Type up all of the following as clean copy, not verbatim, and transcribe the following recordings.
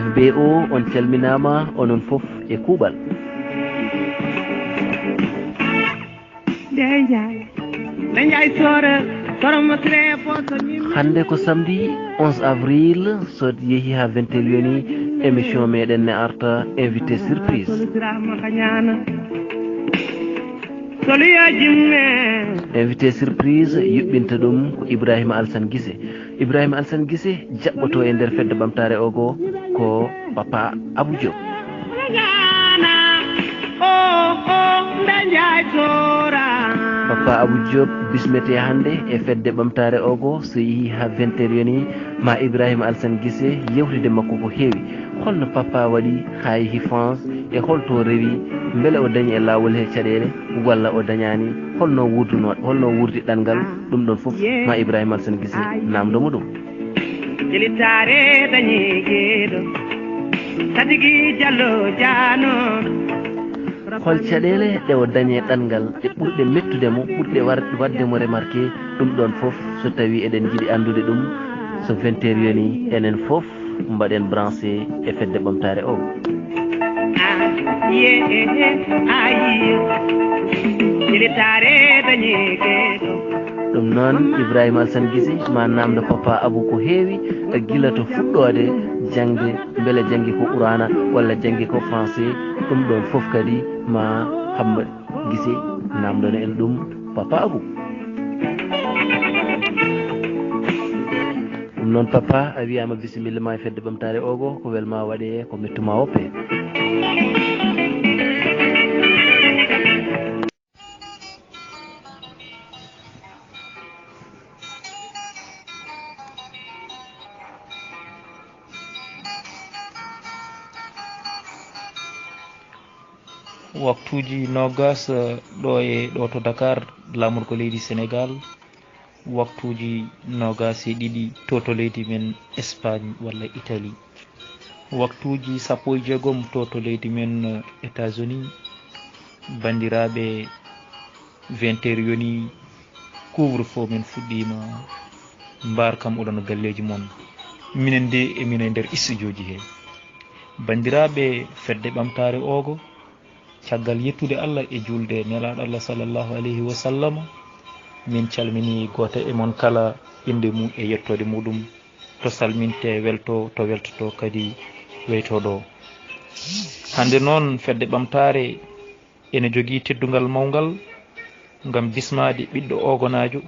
FBO on calminama onon fof e kuuɓal. hande ko samedi 11 avril so yeehi ha 20 yoni émission meɗen ne arta invité surprise. invité surprise yuɓɓinta ɗum ko Ibrahima Alassane Guissé. Ibrahima Alassane Guissé jaɓɓoto e nder fedde ɓamtare ogo ko papa Abou Diop. papa Abou Diop bismete hande e fedde ɓamtare ogo so yeehi ha 20 heures yoni ma Ibrahima Alassane Guissé yewtide makko ko heewi. holno papa waɗi ha yeehi France e holto rewi beele o dañi e lawol he caɗele walla o dañani holno wurdi ɗanngal ɗum ɗon foof ma Ibrahima Alassane Guissé namdomo ɗum. hol caɗele ɗe o dañe ɗanngal ɗe ɓurɗe mettudemo ɓurɗe waddemo remarqué ɗum ɗon foof so tawi eɗen jiiɗi andude ɗum so 20 heures yoni enen foof mbaɗen branché e fedde ɓamtare o. ɗum noon Ibrahima Alassane Guissé ma namdo papa Abou ko heewi gila to fuɗɗode jangde beele jangi ko Qur'ana walla jangi ko français ɗum ɗon foof kadi ma Hamma Guissé namdono en ɗum papa Abou. ɗum noon papa a wiyama bisimilla ma e fedde ɓamtare ogo ko welma waɗe ko mettuma woppe. waktuji nogas ɗo to Dakar lamorgo leydi Sénégal, waktuji nogas e ɗiɗi to leydi men Espagne walla Italie, waktuji 16 to leydi men États-Unis. bandiraɓe 20 heures yoni couvre feu men fuɗɗima, mbar kam oɗon galleji mon, minen de e minen nder studio ji he. bandiraɓe fedde ɓamtare ogo caggal yettude Allah e julde nelaɗo Allah sallllahu alayhi wa sallam, min calmini goto e mon kala inde mum e yettode muɗum, to salminte welto to weltoto kadi weytoɗo. hande noon fedde ɓamtare ene jogui teddugal mawgal gam bismade ɓiɗɗo ogonajo,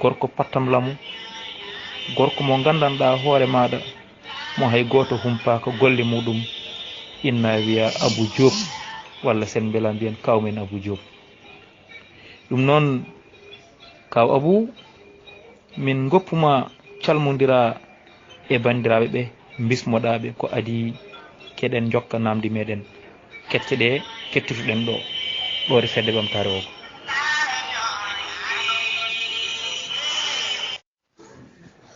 gorko pattam lamu, gorko mo gandanɗa hoore maɗa mo hay goto humpaka golle muɗum, inna wiya Abou Diop walla sen beela mbiyen kawmen Abou Diop. ɗum noon kaw Abou, min goppuma calmodira e bandiraɓe ɓe, bismoɗaɓe ko adi keɗen jokka namdi meɗen kecce ɗe kettituɗen ɗo re fedde ɓamtare o.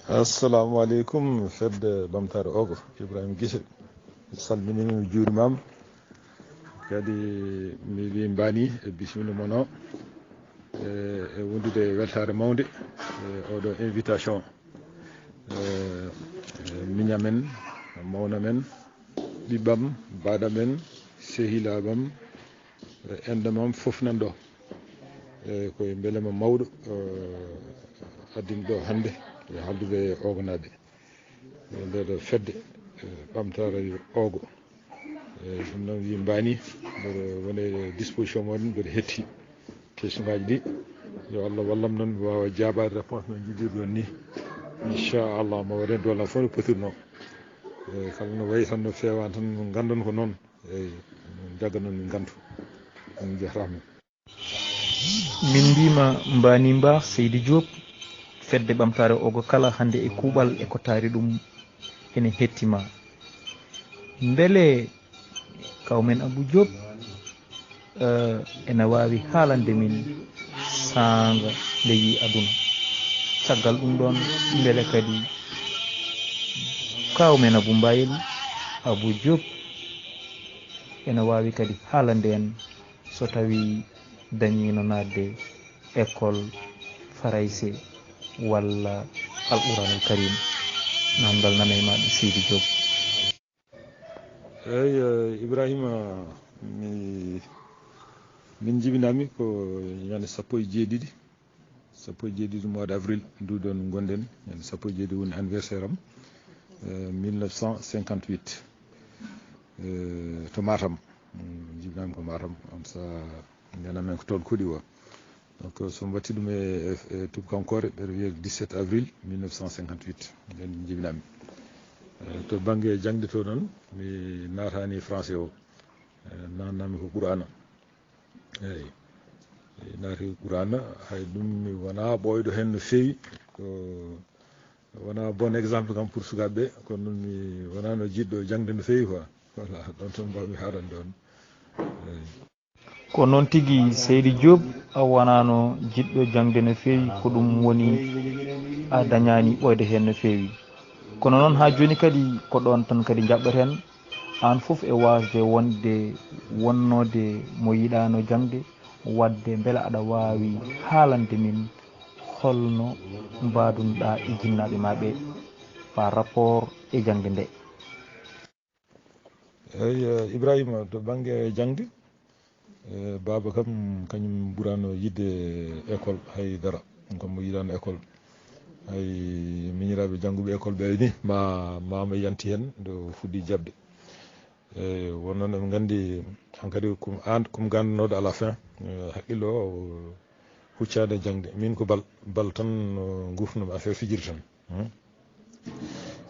assalamu aleykum fedde ɓamtare ogo Ibrahima Guissé, salminimi mi juurimama kadi mi wi mbani e bisimilla moon o e wondude weltare mawde oɗo invitation miñamen mawna men ɓiɓɓam baɗam men sehilaɓam endamam foof nan ɗo koye beelema mawɗo addimi ɗo hande e haldude ogonaɓe nder fedde ɓamtare ogo. ɗum noon wi mbani mbeɗa wone disposition moɗon mbeɗa hetti question ngaji ɗi, yo Allah wallam noon mi wawa jabade réponse no jiɗiri ɗon ni inchallah mo waɗen dolan fof no potirno. kala no wayi tan no fewani tan no gandon ko noon eyyi jaga noon min gantu on jarama. min mbima mbani mba Seydi Diop, fedde ɓamtare ogo kala hande e kuuɓal eko taari ɗum ene hettima. beele kawmen Abou Diop ene wawi haalande min sanga nde yi aduna, caggal ɗum ɗon beele kadi kawmen Abou Mbayel Abou Diop ene wawi kadi haalande en so tawi dañino nadde école Faraysé walla Al Qouranul Karim. namdal name maɗa Seydi Diop. eyyi Ibrahima min jibinami ko ñande sappo e jeeɗiɗi mois d' avril nduɗon gonɗen ñande sappo e jeeɗiɗi woni anniversaire am 1958 to Matam jibinami ko Matam on saha ndenamen ko toon kuuɗi o donc somi watti ɗum e tubakonkore ɓeɗo wiya 17 avril 1958 nden jibinami to banggue jangde to noon mi natani français o nannami ko Qur'ana eyyi naati Qur'ana hay ɗum mi wona ɓoyɗo hen no fewi ko wona bon exemple kam pour sukaɓeɓe kono noon mi wonano jiɗɗo jangde no fewi quoi voilà ɗon toon mbawmi haɗande on eyyi ko noon tigui Seydi Diop a wonano jiɗɗo jangde no fewi ko ɗum woni a dañani ɓoyde hen no fewi kono noon ha joni kadi ko ɗon tan kadi jaɓɓeten an foof e wasde wonnode mo yiɗano jangde wadde beele aɗa wawi haalande min holno mbadunoɗa e jinnaɓe ma ɓe par rapport e jangde nde. eyyi Ibrahima to banggue jangde baba kam kañum ɓurano yidde école haydara kam mo yiɗano école hay miñiraɓe jangguɓe école ɓe ni mama yanti hen nde fuɗɗi jabde eyyi won noon eɓe gandi hankkadi komi gandunoɗo à la fin haqqille o huccade jangde min ko bal tan gufnumi affaire fijiri tan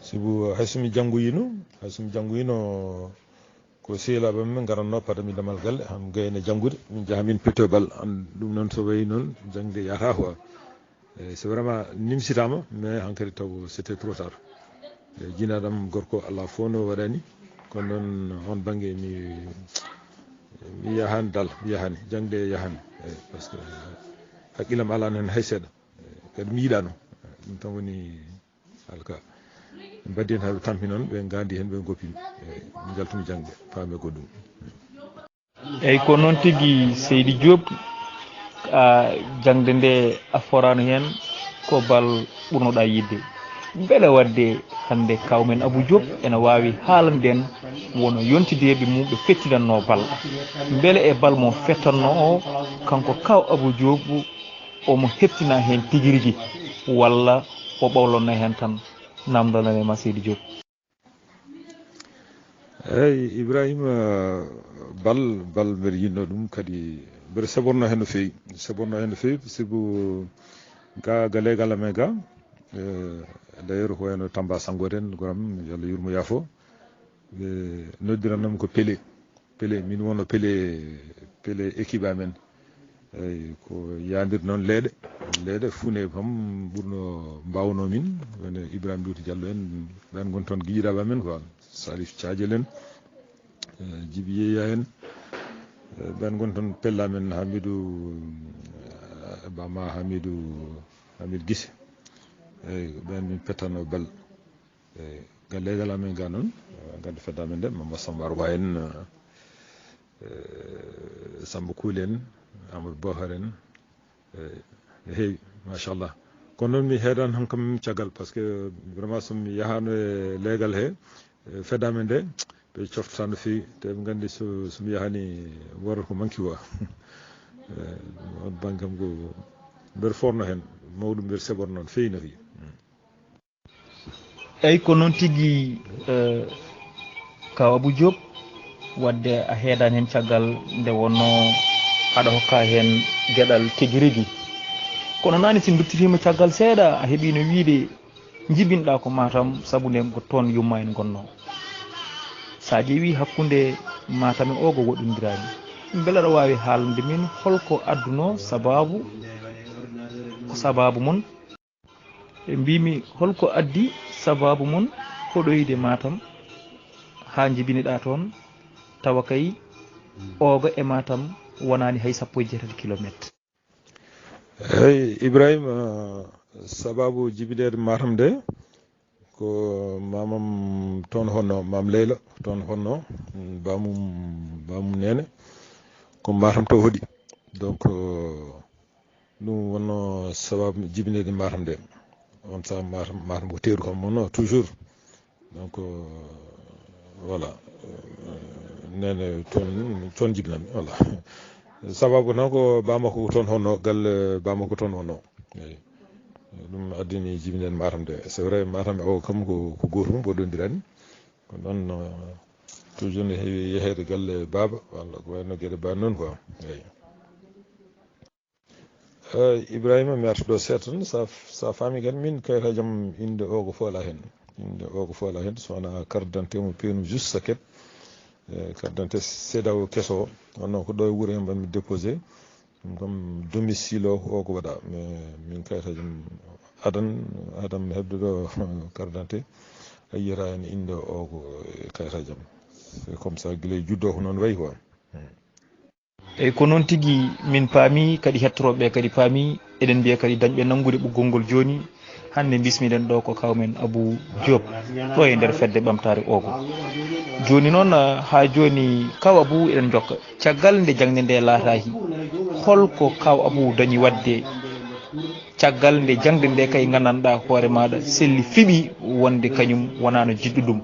sibu haysomi janggoyino ko sehilaɓe men garanno padami damal galle ham gayne janggude min jaaha min petto bal ɗum noon so wayi noon jangde yata quoi c'est vraiment nimsitama mais hankkadi taw c'était trop tard jinaɗam gorko ala fo no waɗani kono noon on banggue mi yahani dal mi yahani jangde yahani par ce que haqqillam alano hen hay seeɗa kadi mi yiɗano ɗum tan woni alka mbaddi hen haɓe tampi noon ɓe gandi hen ɓe goppimi mi jaltumi jangde paami ko ɗum eyyi ko noon tigui Seydi Diop jangde nde a forano hen ko bal ɓurnoɗa yidde beele wadde hande kawmen Abou Diop ene wawi haalanden wono yontidirɓe mum ɓe fettinanno bal beele e bal mo fettanno o kanko kaw Abou Diop omo heptina hen tigui rigui walla o ɓawlonno hen tan namdalane ma Seydi Diop. eyyi Ibrahima bal mbeɗa yinno ɗum kadi mbeɗa saborno hen no fewi sibu ga legal amen ga d' ailleurs ko wayno Tamba Sangode en goram yo Allah yurmo yaafo ɓe noddirannomi ko Pelé min wonno Pelé équipe amen eyyi ko yadir noon leeɗe fune pam ɓurno mbawno min woni Ibrahima Louti Diallo en ɓen gon toon guiƴiraɓe amen quoi Salif Thiadiel en Djiby Yeya en ɓen gon toon pella men Hamidou Guissé eyyi ɓen min pettanno bal eyyi gallegal amen ga noon gadde fedde amen nde Mamadou Samba Arwa en Samba Kouli en Amadou Bohar en e heewi machallah kono noon mi heeɗani han kam caggal par ce que vraiment somi yahano e leegal he fedde amen nde ɓe coftata no fewi te ɓe gandi somi yahani wodat ko manque quoi on banggue kam ko mbeɗa forno hen mawɗum mbeɗa seɓorno noon fewi no fewi eyyi ko noon tigui kaw Abou Diop wadde a heedani hen caggal nde wonno aɗa hokka hen gueɗal tigui rigui kono nani si duttitima caggal seeɗa a heeɓino wiide jibinɗa ko Matam saabu nde ko toon yumma en gonno sa ƴeewi hakkude Matam e ogo woɗɗodirani beele aɗa wawi haalande min holko adduno sababu mon ɓe mbimi holko addi sababu mon hoɗoyde Matam ha jibiniɗa toon tawa kay ogo e Matam wonani hay 17 kilométre. eyyi Ibrahima sababu jibinede Matam nde ko mamam toon honno mam Leyla toon honno bamum nene ko Matam to hoɗi donc ɗum wonno sababu jibinede Matam nde on saaha Matam ko teeru kam wonno toujours donc voilà nene toon jibinami voilà sababu noon ko Bamako toon honno galle Bamako toon honno eyyi ɗum addini jibinen Matam de c'est vrai Matam o kam ko gotum boɗodirani ko noon toujours ne heewi yeeheede galle Baba walla ko wayno gueɗe ba noon quoi eyyi Ibrahima mi arta ɗo seeɗa tan sa faami kadi min kayita jaam inde o ko foola hen so wona carte d'identité mo pewnum juste saket carte d'identité CEDEAO kesso o on noon ko ɗo e wuuro hen mbanmi déposé ɗum kam domicile o ko waɗa mais min kayita jaam adam hebde ɗo carte d'identité a yiyata hen inde o ko kayita jaam c'est comme ça guila juddo ko noon wayi quoi eyyi ko noon tigui min paami kadi hettoroɓe kadi paami eɗen mbiya kadi dañɓe nanggude ɓoggol ngol joni hande bismiɗen ɗo ko kawmen Abou Diop ɗo e nder fedde ɓamtare ogo joni noon ha joni kaw Abou eɗen jokka caggal nde jangde nde laatahi holko kaw Abou dañi wadde caggal nde jangde nde kay gandanɗa hoore maɗa selli fiiɓi wonde kañum wonano jiɗɗo ɗum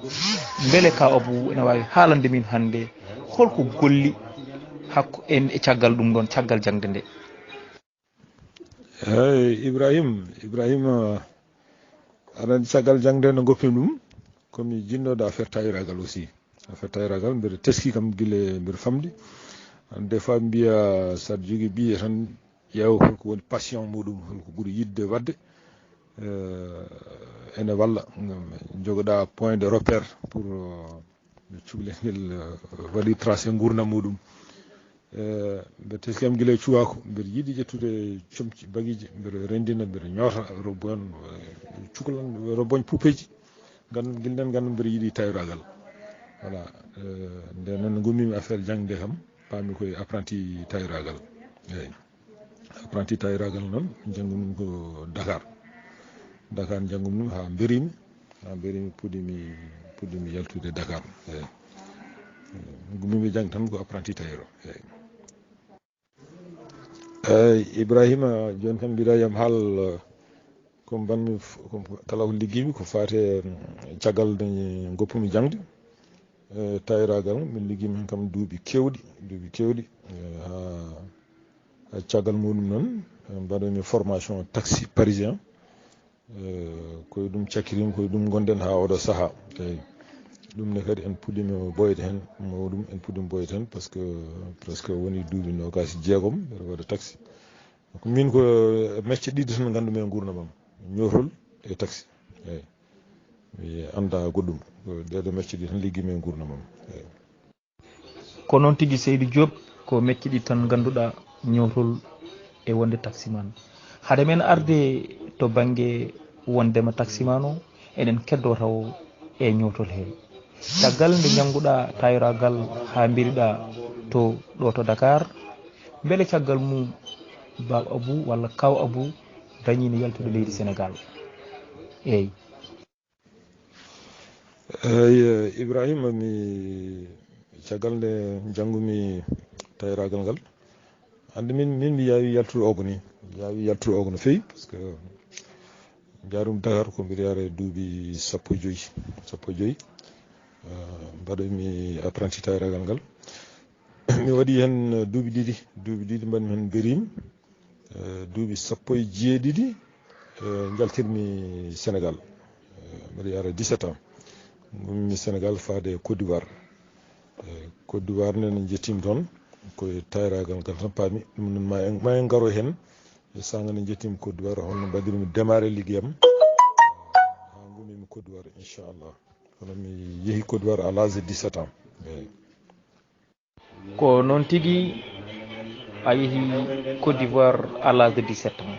beele kaw Abou ene wawi haalande min hande holko golli hakko en e caggal ɗum ɗon caggal jangde nde eyyi Ibrahima aɗa caggal jangde no goppimi ɗum komi jinnoɗo affaire tawiragal aussi affaire tawiragal mbiɗa teski kam guila mbiɗa famdi des fois mbiya saɗa jogui ɓiye tan ƴeewa holko woni passion muɗum holko ɓuuri yidde wadde ene walla jogoɗa point de repère pour cukalel ngel waɗi tracé gurdam muɗum mbiɗa teski kam guila cuwako mbiɗa yiiɗi ƴettude comci baguiji mbiɗa rendina mbiɗa ñoota robon cukalan robon pupeji guilɗen ganda mbiɗa yiiɗi tawiragal voilà nde noon gummimi affaire jangde kam paami koye apprenti tawiragal eyyi apprenti tawiragal noon janggumi ɗum ko Dakar janggumi ɗum ha berimi puɗɗimi yaltude Dakar eyyi gummimi jang tan ko apprenti tawiro eyyi Ibrahima joni kam mbiɗa yam haal ko mbanmi kala ko ligguimi ko fate caggal nde goppumi jangde tawiragal min ligguimi hen kam duuɓi kewɗi ha caggal muɗum noon mbaɗomi formation taxi parisien koye ɗum cakkirimi koye ɗum gonɗen ha oɗo saaha eyyi ɗum ne kadi en puɗɗima ɓoyde hen mawɗum en puɗɗima ɓoyde hen par ce que presque woni duuɓi nogas jeegom mbeɗa waɗa taxi ko min ko mecce ɗiɗi tan gandumi e gurdamam ñootol e taxi eyyi mi anda goɗɗum ɗeɗo mecce ɗi tan liggimi e gurdamam eyyi ko noon tigui Seydou Diop ko mecce ɗi tan ganduɗa ñootol e wonde taximan haade men arde to banggue wondema taximan o eɗen keddo taw e ñootol he caggal nde jangguɗa tawiragal ha mbiriɗa to ɗo to Dakar beele caggal mum Baba Abou walla kaw Abou dañino yaltude leydi Sénégal eyyi Ibrahima mi caggal nde janggumi tawiragal ngal ande min mi yawi yaltude ogo no fewi par ce que jarum Dakar ko mbiɗa yara duuɓi sappo e joyyi mbaɗoymi apprenti tawiragal ngal mi waɗi hen duuɓi ɗiɗi mbanmi hen berimi duuɓi sappo e jeeɗiɗi jaltirmi Sénégal mbiɗa yara 17 ans gummi Sénégal faade Côte d'Ivoire nene jettimi toon koye tawiragal ngal tan paami ɗum noon ma en garo hen sanga nde jettimi Côte d'Ivoire holno mbaɗirmi démarré liggueyam ha gummimi Côte d'Ivoire inchallah kono mi yeehi Côte d'Ivoire à l'âge de 17 ans eyyi ko noon tigui a yeehi Côte d'Ivoire à l'âge de 17 ans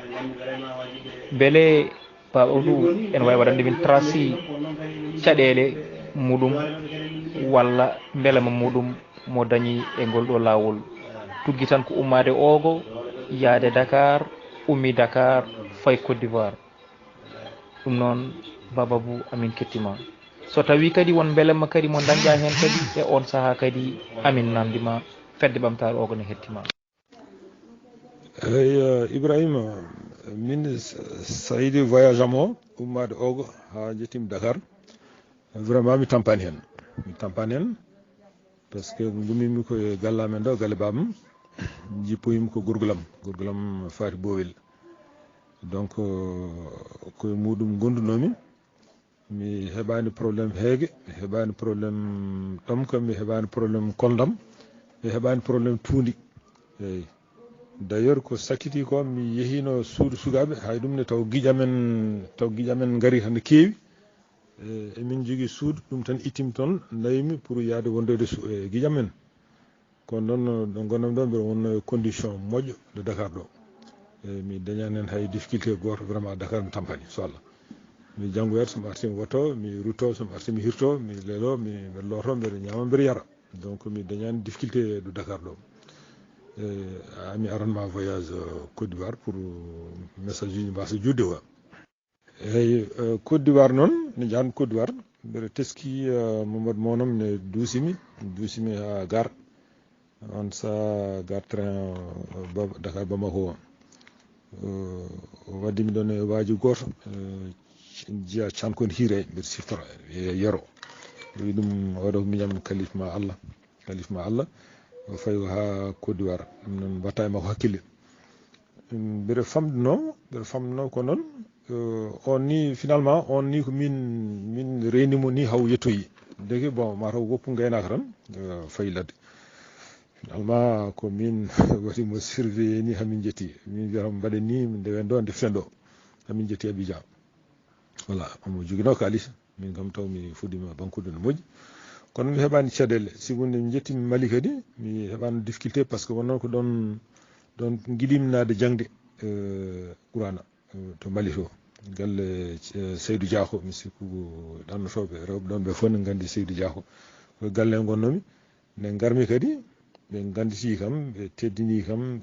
beele Baba Abou en wawi waɗande min tracé caɗele muɗum walla beelama muɗum mo dañi e ngol ɗo lawol tugui tan ko ummade ogo yaade Dakar ummi Dakar fay Côte d'Ivoire ɗum noon Baba Abou amin kettima so tawi kadi won beelemma kadi mo dañƴa hen kadi e on saaha kadi amin namdima fedde ɓamtare ogo ne hettima eyyi Ibrahima min sa yiiɗi voyage am o ummade ogo ha jettimi Dakar vraiment mi tampani hen par ce que gumimi koye gallamen ɗo galle babam jippoyimi ko gurgulam faati bowel donc koye muɗum gondunomi mi heɓani probléme heege mi heɓani probléme ɗomka mi heɓani probléme koldam mi heɓani probléme tuundi eyyi d' ailleurs ko sakkiti ko mi yehino suudu sukaɓe hay ɗum ne taw guiƴamen gaari tan keewi emin jogui suudu ɗum tan ittimi toon nayimi pour yaade wondoyde guiƴamen kono noon ɗo gonnomi ɗo mbiɗa wonno condition moƴƴo de Dakar ɗo mi dañani hen hay difficulté goto vraiment Dakar mi tampani so Allah mi janggoyat somi arti mi wotto mi rutto somi arti mi hirto mi leelo mbeɗa looto mbeɗa ñama mbeɗa yara donc mi dañani difficulté ɗo Dakar ɗo ami aranma voyage Côte d'Ivoire pour message uji mbasa judde o eyyi Côte d'Ivoire noon ne jahanmi Côte d'Ivoire mbeɗa teski Mamadou Monom ne duusimi ha gare on sa gare train Dakar Bamako o waddimi ɗon e waaji goto jiya cankone hiire mbeɗa siftora yero wi ɗum oɗo ko miñam kalifma Allah o fayi ha Côte d'Ivoire ɗum noon mbatta e makko hakkille mbeɗa famɗuno ko noon on ni finalement on ni ko min reynimo ni haw yettoyi deke bon mataw woppu gaynaka tan fayi ladde finalement ko min waɗimo surveillé ni hamin jetti min wiyata mbaɗen ni ndewen ɗo deften ɗo hamin jetti Abidjan voilà omo joguino kalis min kam taw mi fuɗɗima bankude no moƴƴi kono mi heɓani caɗele sigunde mi jettimi Mali kadi mi heɓani difficulté par ce que wonnon ko ɗon guiɗimi nade jangde Qurana to Mali to galle Seydou Diako mi sikku ɗannotoɓe rewɓe ɗon ɓe fof ne gandi Seydou Diako ko galle gonnomi nde garmi kadi ɓe ganditi kam ɓe teddini kam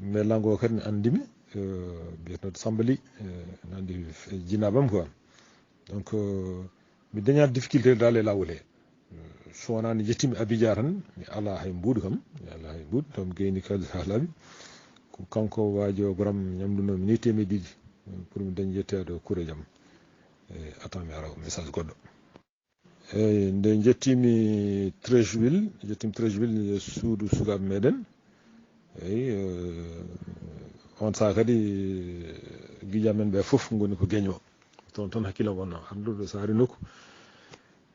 mais langue o kadi ne andimi mbiyetenoɗo Sambali ne andi jinabam quoi donc mi dañat difficulté dal e lawol he so wona nde jettimi Abidjan tan mi ala hay mbuɗu kam taw mi gayni kalis ha laaɓi ko kanko waaji o boram ñamdunomi ni temedde ɗiɗi pour mi daña yettede kuure jaam attends mi ara ko message goɗɗo eyyi nde jettimi Treichville suudu sukaɓe meɗen eyyi on saaha kadi guiƴamen ɓe foof goni ko gueño toon tan hakkillam wonno anduɗo so ari nokku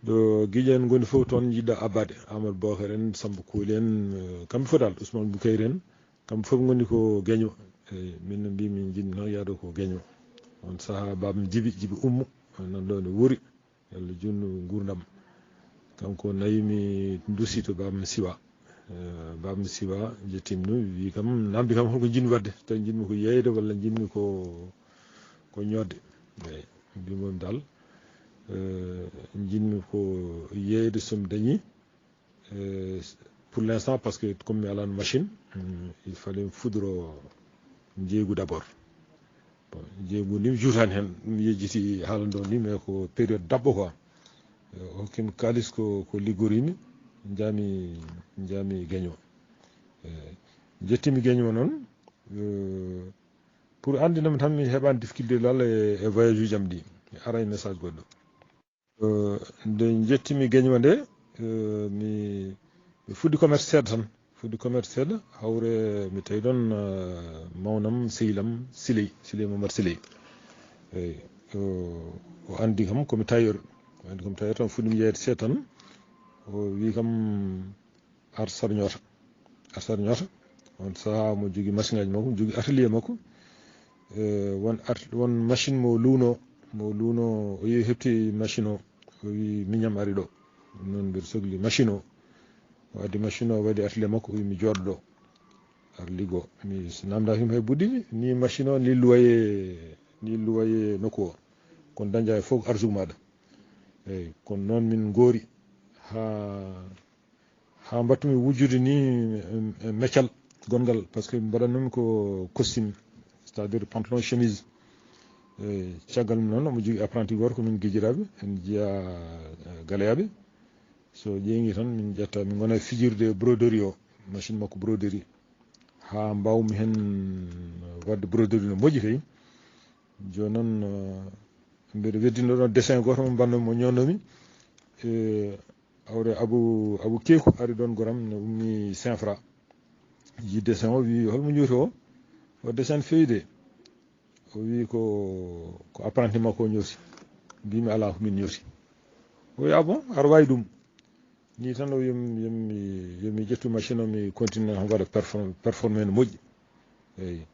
ɗo guiƴen goni fof toon jiɗɗa abbade Amadou Bocar en Samba Kouli en kamɓe fof dal Ousmane Boukayri en kamɓe fof goni ko gueño eyyi min no mbimi jiɗmi noon yaade ko gueño on saaha babam Djiby Oumou nan ɗo ne wuuri Allah junnu gurdam kanko nayimi duusi to babam Siwa jettimi ɗum wi kam namdi kam holko jinmi wadde tawi jinmi ko yeyde walla jinmi ko ñodde eyyi mbimomi dal jinmi ko yeyde somi dañi pour l' instant par ce que comme mi alano machine il fallait mi fudoro jeeygu d' abord bon jeeygu ni mi juutani hen ɗum yejjiti haalando ni mais ko période dabɓo quoi hokkimi kalis ko liggorimi jami gueño jettimi gueño noon pour andinami tan mi heɓani difficulté lalla e voyage uji am ɗi mi ara e message goɗɗo nde jettimi gueño nde mi fuɗɗi commerce seeɗa hawre mi tawi ɗon mawnam sehilam Siley Mamadou Siley eyyi o andi kam komi tailleur tan fuɗɗimi yeyde seeɗa tan o wi kam ar sarñota on saaha mo jogui machine ngaji makko jogui atelier makko won machine mo luuno o yehi hepti machine o wi miñam ari ɗo ɗum noon mbiɗa sohli machine o wadde machine o waɗi atelier makko o wi mi jooɗo ɗo ar liggo mi namdakimo hay buɗɗiɗi ni machine o ni loyer nokku o kono dañƴa e fof ko arsugue maɗa eyyi kono noon min goori ha mbattumi wujjude ni meccal gongal par ce que mbaɗannumi ko costume c'est à dire pantalon chemise caggal mum noon omo jogui apprenti goto komin guijiraɓe en jiiya galeyaɓe so ƴeewi tan min ƴetta min gona fijirde broderie o machine makko broderie ha mbawmi hen wadde broderie no moƴƴi kay joni noon mbeɗa weddino ɗon dessin goto mo mbannomi mo ñonnomi awre abu keeku ari ɗon goram no ummi Saint-Fra yi dessin o wi holmo ñuuti o dessin feyde o wi ko apprenti makko ñuuti mbimi ala ko min ñuuti o wi bon aɗa wawi ɗum ni tan o yomi ƴettu machine o mi continue han waɗa performé no moƴƴi eyyi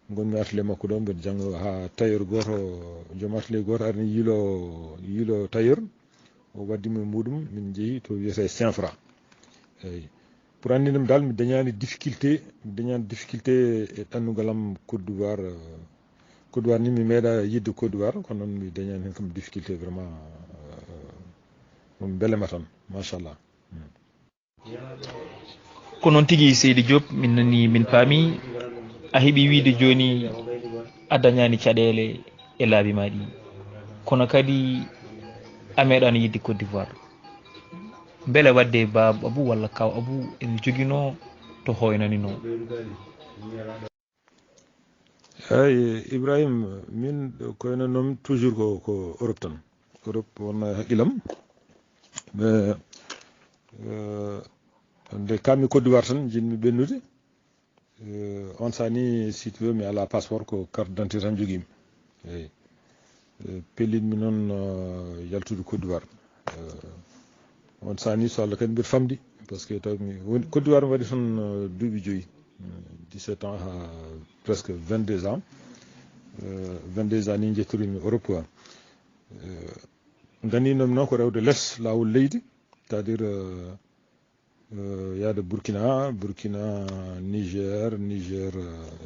gonmi atelier makko ɗo mbeɗa jangga ha tailleur goto joom atelier goto arni yiilo tailleur o waddimi muɗum min jeehi to wiyete Saint-Fra eyyi pour andinum dal mi dañani difficulté e ɗannugalam Côte d'Ivoire ni mi meeɗa yidde Côte d'Ivoire kono noon mi dañani hen kam difficulté vraiment ɗum belema tan machallah. ko noon tigui Seydi Diop min nani min paami a heeɓi wiide joni a dañani caɗele e laabi ma ɗi kono kadi a meeɗano yidde Côte d'Ivoire beele wadde baba Abou walla kaw Abou ene joguino to hoynanino. eyyi Ibrahima min koyno noon toujours ko Europe tan Europe wonna haqqilam mais nde kammi Côte d'Ivoire tan jinmi ɓennude on sani si tu veux mi ala passeport ko carte d'identité tan joguimi eyyi pellinmi noon yaltude Côte d'Ivoire on sani so Allah kadi mbiɗa famdi par ce que tawmi woni Côte d'Ivoire mi waɗi toon duuɓi 5 17 ans ha presque 22 ans 22 ans ni jettorimi Europe quoi gandinomi noon ko rewde less lawol leydi c'est à dire yaade Burkina Niger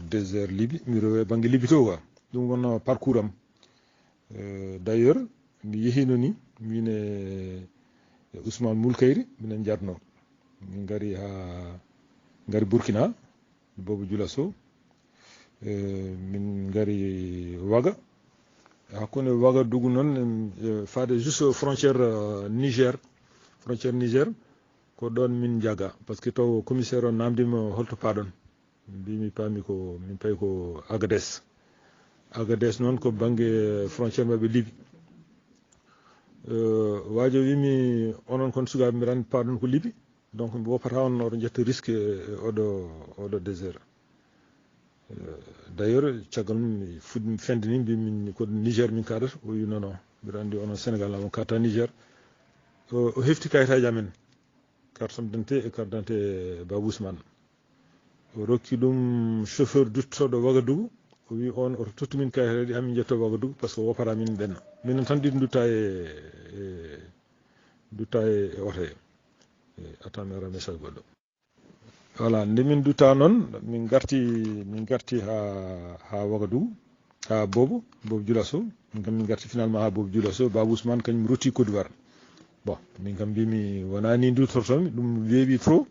désert Libye mi rewi banggue Libye to quoi ɗum wonno parcours am d'ailleurs mi yehino ni min Ousmane Moulkayri minen jarno min gari Burkina Bobo Dioula Sow min gari Ouaga hakkunde Ouagadougou noon faade juste frontière Niger ko ɗon min jaga par ce que taw commissaire o namdima holto paɗon mbimi paami ko min payi ko Agadez noon ko banggue frontiére mabɓe Libye wajo wimi onon kon sukaɓe mi randi paɗon ko Libye donc mi woppata on oɗo jetta risque oɗo désert d'ailleurs caggal mum mi fuɗɗimi fende ni mbimi ko Niger min kaɗata o wi non mbiɗa andi onon Sénégal on karta Niger o hefti kayitaji amen carte d'identité e carte d'identité Babou Ousmane o rokki ɗum chauffeur duttoɗo Ouagadougou o wi on oto totti min kayitaji hamin jetto Ouagadougou par ce que o woppata min ɓenna minen tan ɗiɗi dutta e oto he attends mi ara message goɗɗo voilà nde min dutta noon min garti ha Ouagadougou ha Bobo Dioula Sow min garti finalement ha Bobo Dioula Sow Babou Ousmane kañum rotti Côte d'Ivoire bon min kam mbimi wona ni dutortomi ɗum weeɓi trop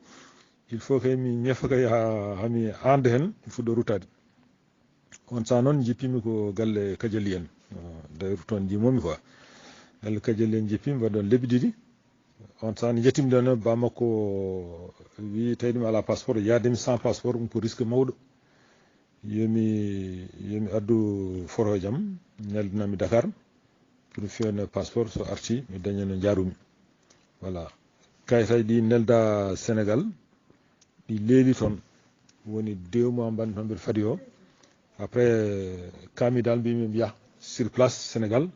il faut que mi ñefa kay hami ande hen fuɗɗo ruttade on sa noon jippimi ko galle Kadiali en d'ailleurs toon jimomi quoi galle Kadiali en jippimi mbaɗon lebbi ɗiɗi on sa ni jettimi ɗon ba makko wi tawiɗumi ala passeport yaademi sans passeport ɗum ko risque mawɗo yomi addu photo jam neldinami Dakar pour fewne passeport so arti mi daña no jarumi voilà kayitaji ɗi nelda Sénégal ɗi leeli toon woni 2 mois mbanmi toon mbiɗa faadi o après kami dal mbimi mi yaha sur place Sénégal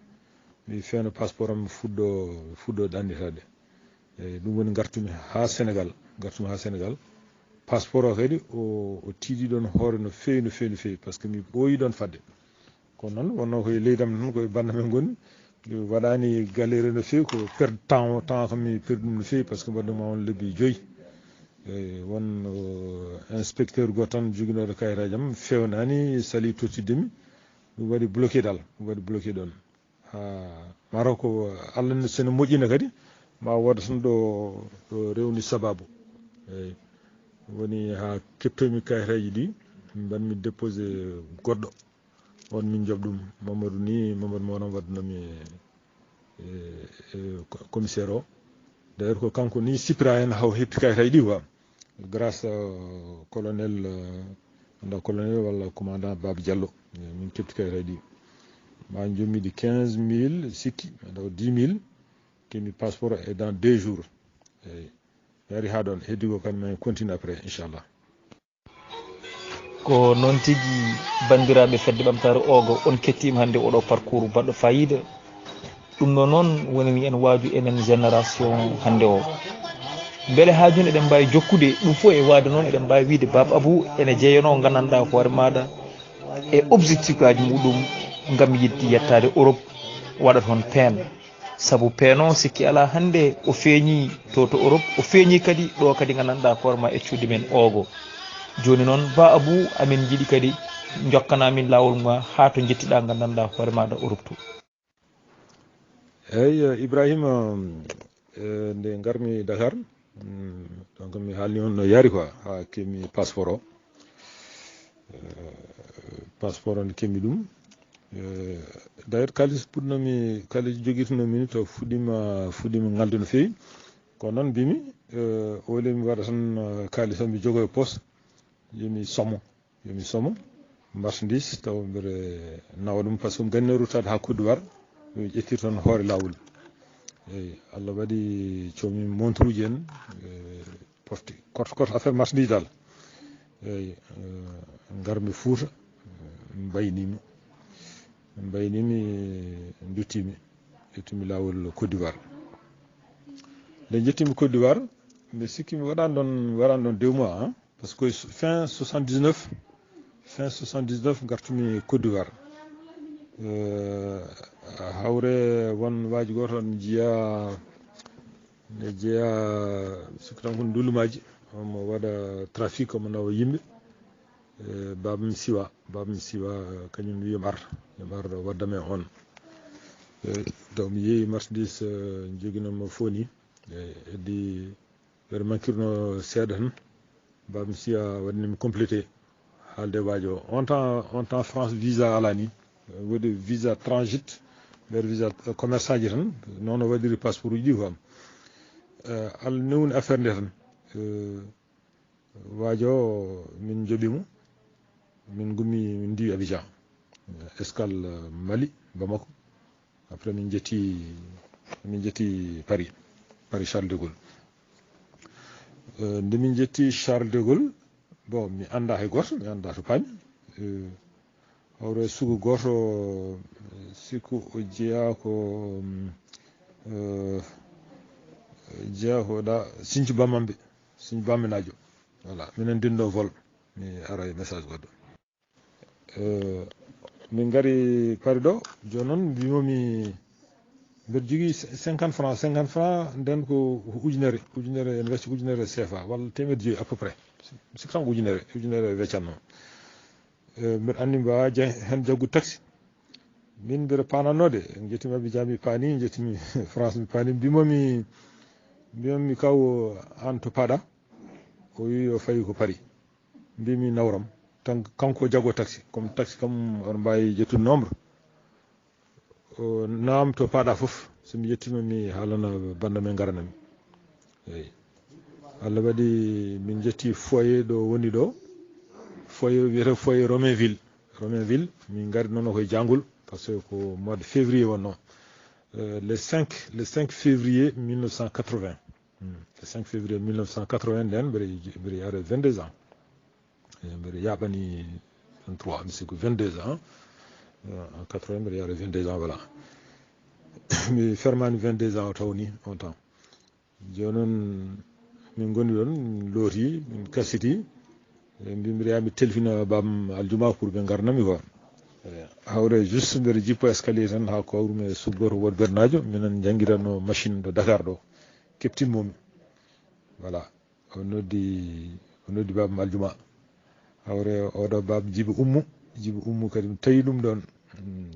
mi fewno passeport am fuɗɗo ɗannitade eyyi ɗum woni gartumi ha Sénégal passeport o kadi o tiiɗi ɗon hoore no fewi par ce que mi ɓooyi ɗon fadde kono noon wonno koye leydam tan koye bandamen gonni waɗani galére no fewi ko perde temps komi perdi ɗum no fewi par ce que mbaɗɗuma on lebbi 5 won inspecteur goto tan joguinoɗo kayitaji am fewnani sali tottiddemi ɗum waɗi bloqué ɗon ha mataw ko Allah sene moƴƴina kadi ma woda tan ɗo rewni sababu eyyi woni ha keptomi kayitaji ɗi mbanmi déposé goɗɗo on min joɓ ɗum Mamadou Moram waddanomi commissaire o d'ailleurs ko kanko ni sipra hen haw hepti kayitaji ɗi quoi grâce colonel walla commandant Baba Diallo min kepti kayitaji ɗi ma jommiɗi 15 000 sikki daw 10 000 kemi passeport et dans 2 jours eyyi mi ari ha ɗon heddigo kadi mi continue après inchallah. Ko noon tigi bandiraɓe fedde ɓamtare ogo on kettima hande oɗo parcours baɗɗo fayida ɗum ɗo noon woni en waaju enen génération hande o beele ha joni eɗen mbawi jokkude ɗum fo e waade noon eɗen mbawi wiide Baba Abou ene jeeyano gandanɗa hoore maɗa e objectif aji muɗum gam yidde yettade Europe waɗa toon peen saabu peeno sikki ala hande o feeñi to Europe o feeñi kadi ɗo kadi gandanɗa hoore ma eccude men ogo joni noon Ba Abou amin jiiɗi kadi jokkanamin lawol ma ha to jettiɗa gandanɗa hoore maɗa Europe to. eyyi Ibrahima nde garmi Dakar donc mi haalni on no yaari quoi ha kemi passeport o passeport o nde kemi ɗum d' ailleurs kalis puɗɗomi kalis joguitonomi to fuɗɗima ngalde no fewi kono noon mbimi wole mi waɗa tan kalis o mi jogo e poste yomi somo marchandise taw mbiɗa nawa ɗum par ce que mi ganno ruttade ha Côte d'Ivoire mi ƴettir toon hoore lawol eyyi Allah waɗi comi montre uji en pofti koto affaire marchandise dal eyyi garmi Fouta mbaynimi duttimi ƴettimi lawol Côte d'Ivoire nde jettimi Côte d'Ivoire mi sikki mi waɗani ɗon 2 mois hein, parce que fin 79 gartumi Côte d'Ivoire hawre won waji goto ne jeeya sikki tan ko ndulumaji omo waɗa trafic omo nawa yimɓe babam siwa kañum wi yomi ar waddame on taw mi yeehi marchandise joguinomo foni heddi ɓeɗa mankirno seeɗa tan babam siwa waɗanimi complété haalde waji o on temps France visa alani waɗi visa transit ɓeɗa visa commerçant ji tan noon o waɗiri passeport uji ɗi quoi Allah newni affaire nde tan wajo min joɓimo min gummi min ndi Abidjan escale Mali Bamako après min jetti Paris Charles de Gaulle nde min jetti Charles de Gaulle bon mi anda hay goto mi anda to paami hawre sugu goto sikku o jeeya ko ɗa Sinthiou Bamambé najo voilà minen dinno vol mi ara e message goɗɗo min gari Paris ɗo joni noon mbimomi mbeɗa jogui 50 francs nden ko ujunere ene wecca ujunere CFA walla temedde joyyi à peu près sikki tan ko ujunere weccanno mbeɗa andi mbawa hen jaggude taxi min mbeɗa panannode jettimi Abidjan mi paani jettimi France mi paani mbimomi kaw an to paɗa o wi o fawi ko Paris mbimi nawram tan kanko jaggo taxi comme taxi kam oɗo mbawi jettude nombre o nam to paɗa foof somi yettima mi haalana banda men garanami eyyi Allah waɗi min jetti foyer ɗo woni ɗo foyer wiyete foyer Romainville min gari noon koye jangol par ce que ko mois de février wonno le 5 février 1980 le 5 février 1980 nden mbeɗa yaara 22 ans mbeɗa yaɓani 23 mi sikku 22 ans en 80 mbeɗa yaara 22 ans voilà mi fermani 22 ans o tawni on temps joni noon min goni ɗon looti min kassiti mbiɗa yaha mi telfina babam aljuma pour ɓe garnami quoi hawre juste mbeɗa jippo escalier tan ha kawrumi e suggoto woɗ bernajo minen jangguiranno machine ɗo Dakar ɗo keptinmomi voilà o noddi babam aljuma hawre oɗo baba Djiby Oumou kadi mi tawi ɗum ɗon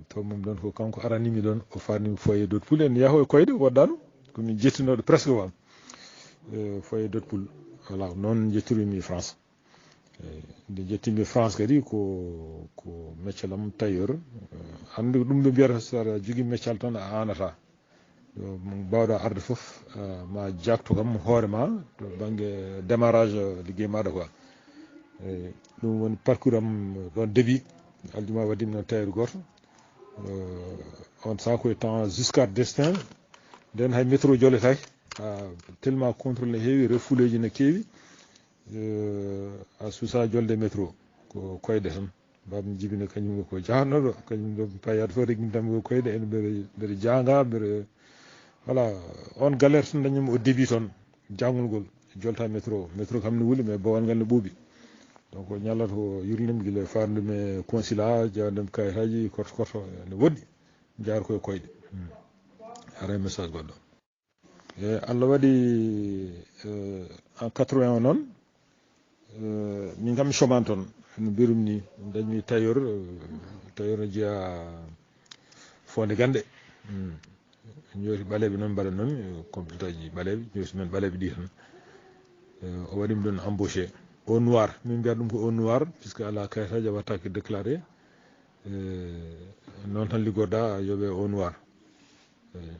tawmami ɗon ko kanko aranimi ɗon o farnimi foyer d'autre poule en yahoy koyde woɗɗano komin jettinoɗo presque wam foyer d'autre poule voilà noon jettirimi France nde jettimi France kadi ko métier lam tailleur hande ɗum ɓe mbiyata saɗa jogui métier tan a anata mbawɗa arde foof ma jaktu kam hoorema to banggue démarrage ligguey maɗa quoi ɗum woni parcours am ɗon début aljuma waddimi noon tailleur goto on saaha koye temps jusqu'à destin nden hay métro jolletake tellement contrôle ne heewi refouleji ne keewi a suusa jolde métro ko koyɗe tan babam jibine kañum ko jahannoɗo kañum ɗo payade fof regmintanmi ko koyɗe ene mbeɗa janga mbeɗa voilà on galère tan dañumi au début toon jangol jolta métro kam ne wuuli mais bowal ngal ne ɓuuɓi donc ñallata ko yurlindemi guila farndemi consulat jawdemi kayitaji korto ne woɗɗi jaar koye koyɗe ara message goɗɗo e Allah waɗi en 81 noon min kam mi chômane toon no mbirum ni dañmi tailleur no jeeya fonde gande ñooti ɓaleɓe noon mbaɗa noon complété ji ɓaleɓe ñooti men ɓaleɓe ɗi tan o waɗimi ɗon embauché au noir min mbiyata ɗum ko au noir puisque ala kayitaji a wattake déclaré noon tan liggorɗa yooɓe au noir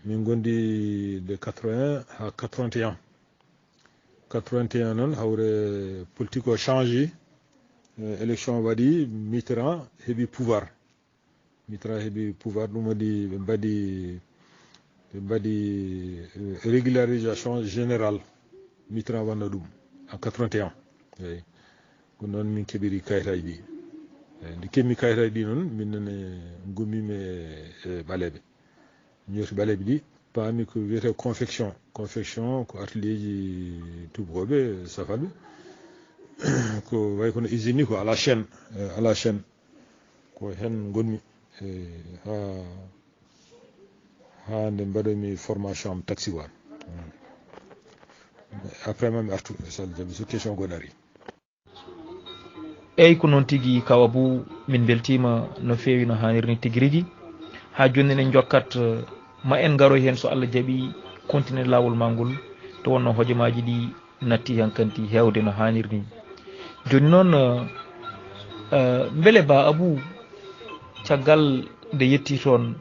min gondi de 81 ha 81 noon hawre politique o change élection waɗi Mitterrand heeɓi pouvoir ɗum waɗi ɓe mbaɗi régularisation générale Mitterrand wanno ɗum en 81 eyi ko noon min keɓiri kayitaji ɗi nde keɓmi kayitaji ɗi noon minnene gummimi e ɓaleɓe ñooti ɓaleɓe ɗi paami ko wiyete confection ko atelier ji tubakoɓe safaɓe ko way kono usine ni ko à la chaîne ko hen gonmi ha nde mbaɗomi formation am taxi wan après ma mi artu sall jaɓi so question goɗɗo ari eyyi ko noon tigui kaw Abou min beltima no fewi no hanniri ni tigui rigui ha joni en jokkat ma en garoy hen so Allah jaaɓi continuer lawol ma ngol to wonno hojomaji ɗi natti hankanti hewde no hanniri ni joni noon beele ba Abou caggal nde yetti toon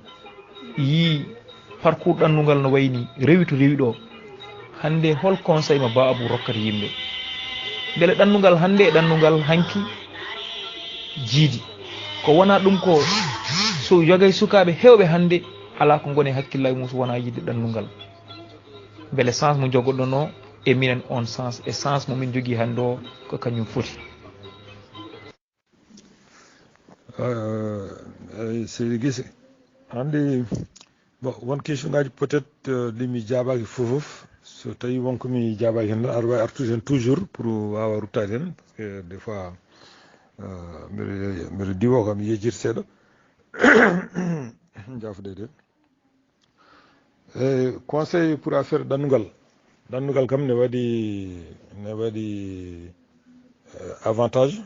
yi parcours ɗannungal no wayni rewi to rewi ɗo hande hol conseil mo ba Abou rokkata yimɓe beele ɗannungal hande e ɗannungal hanki jiidi ko wona ɗum ko so jogay sukaɓe hewɓe hande ala ko gone hakkillaji mum so wona yidde ɗannungal beele sens mo jogoɗon o e minen on sens e sens momin jogui hande o ko kañum foti seydi Guissé hande bon won question ngaji peut être ɗimi jaabaki fofof so tawi wonko mi jaabaki hen aɗa wawi artude hen toujours pour wawa ruttade hen parce que des fois mbiɗa diwo kam yejjita seeɗa jafude de e conseil pour affaire ɗannungal kam ne waɗi avantage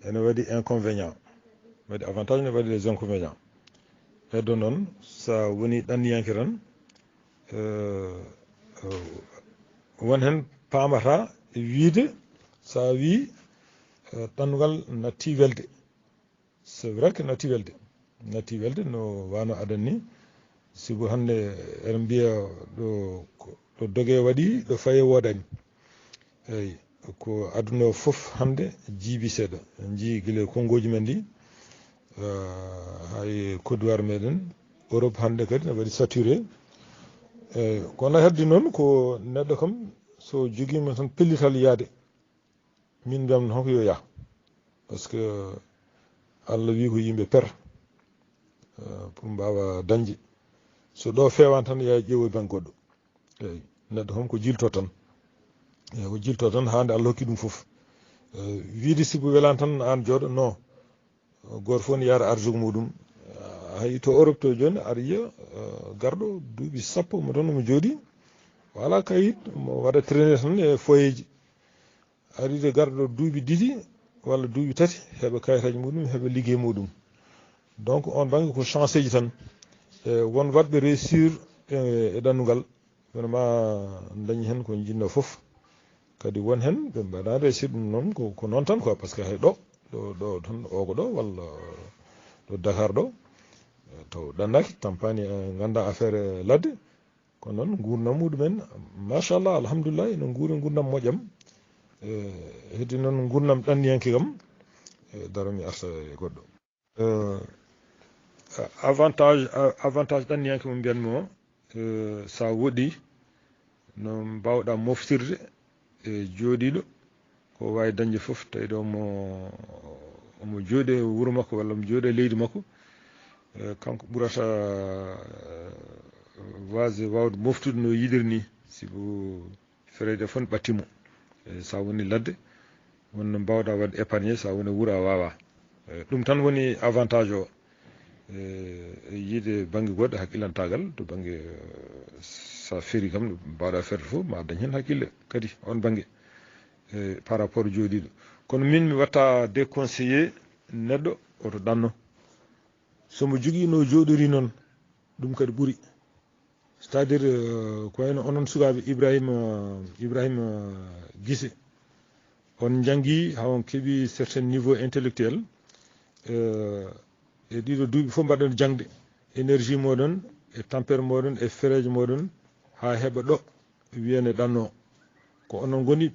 ene waɗi inconvénient waɗi avantage ne waɗi des inconvénients heddo noon sa woni ɗanniyanke tan won hen pamata wiide sa wi ɗannungal natti welde c'est vrai que natti welde no wano adan ni sibu hande eɗen mbiya ɗo dogue waɗi ɗo faye wodani eyyi ko aduna o foof hande jiibi seeɗa en jii guila kongoji men ɗi hay Côte d'Ivoire meɗen Europe hande kadi ne waɗi saturé eyyi kono heddi noon ko neɗɗo kam so joguima tan pellital yaade min mbiyam honko yo yaah par ce que Allah wi ko yimɓe per pour mbawa dañde so ɗo fewani tan ya ƴeewoy banggue goɗɗo eyyi neɗɗo kam ko jilto tan eyyi ko jilto tan hande Allah hokki ɗum foof wiide sibo welani tan an jooɗo non goto fof ne yaara arjogo muɗum hay to Europe to joni aɗa yiiya garɗo duuɓi sappo mo toon mo jooɗi wala kayit mo waɗa traîné tan e foyer ji aɗa yiide garɗo duuɓi ɗiɗi walla duuɓi tati heeɓa kayitaji muɗum heeɓa ligguey muɗum donc on banggue ko chance ji tan e won wadɓe réussir e ɗannungal vraiment dañi hen ko jinno foof kadi won hen ɓe mbaɗa réussir ɗum noon ko noon tan quoi par ce que hay ɗo tan ogo ɗo walla ɗo Dakar ɗo taw ɗannaki tampani ganda affaire ladde kono noon gurdam muɗumen machallah alhamdulillah ene guuri gurdam moƴƴam heddi noon gurdam ɗanniyanke kam daro mi arta e goɗɗo avantage ɗanniyanke mo mbiyatmi o sa woɗɗi no mbawɗa moftirde e jooɗiɗo ko wawi dañde fof tawi ɗo omo jooɗe wuro makko walla omo jooɗe leydi makko kanko ɓurata wawde moftude no yiɗiri ni sibu fereje fof ne ɓattimo sa woni ladde wonno mbawɗa wadde épargné sa woni wuuro a wawa ɗum tan woni avantage o yiide banggue goɗɗo haqqillantagal to banggue sa feeri kam mbawɗa ferde fof ma dañ hen haqqille kadi on banggue par rapport jooɗiɗo kono min mi watta déconseillé neɗɗo oto ɗanno somo jogui no jooɗori noon ɗum kadi ɓuuri c'est à dire ko wayno onon sukaɓe Ibrahima Guissé on janggi ha on keeɓi certain niveau intellectuel e ɗiɗo duuɓi fof mbaɗon jangde énergie moɗon e tampere moɗon e fereje moɗon ha heɓa ɗo wiyane ɗanno ko onon goni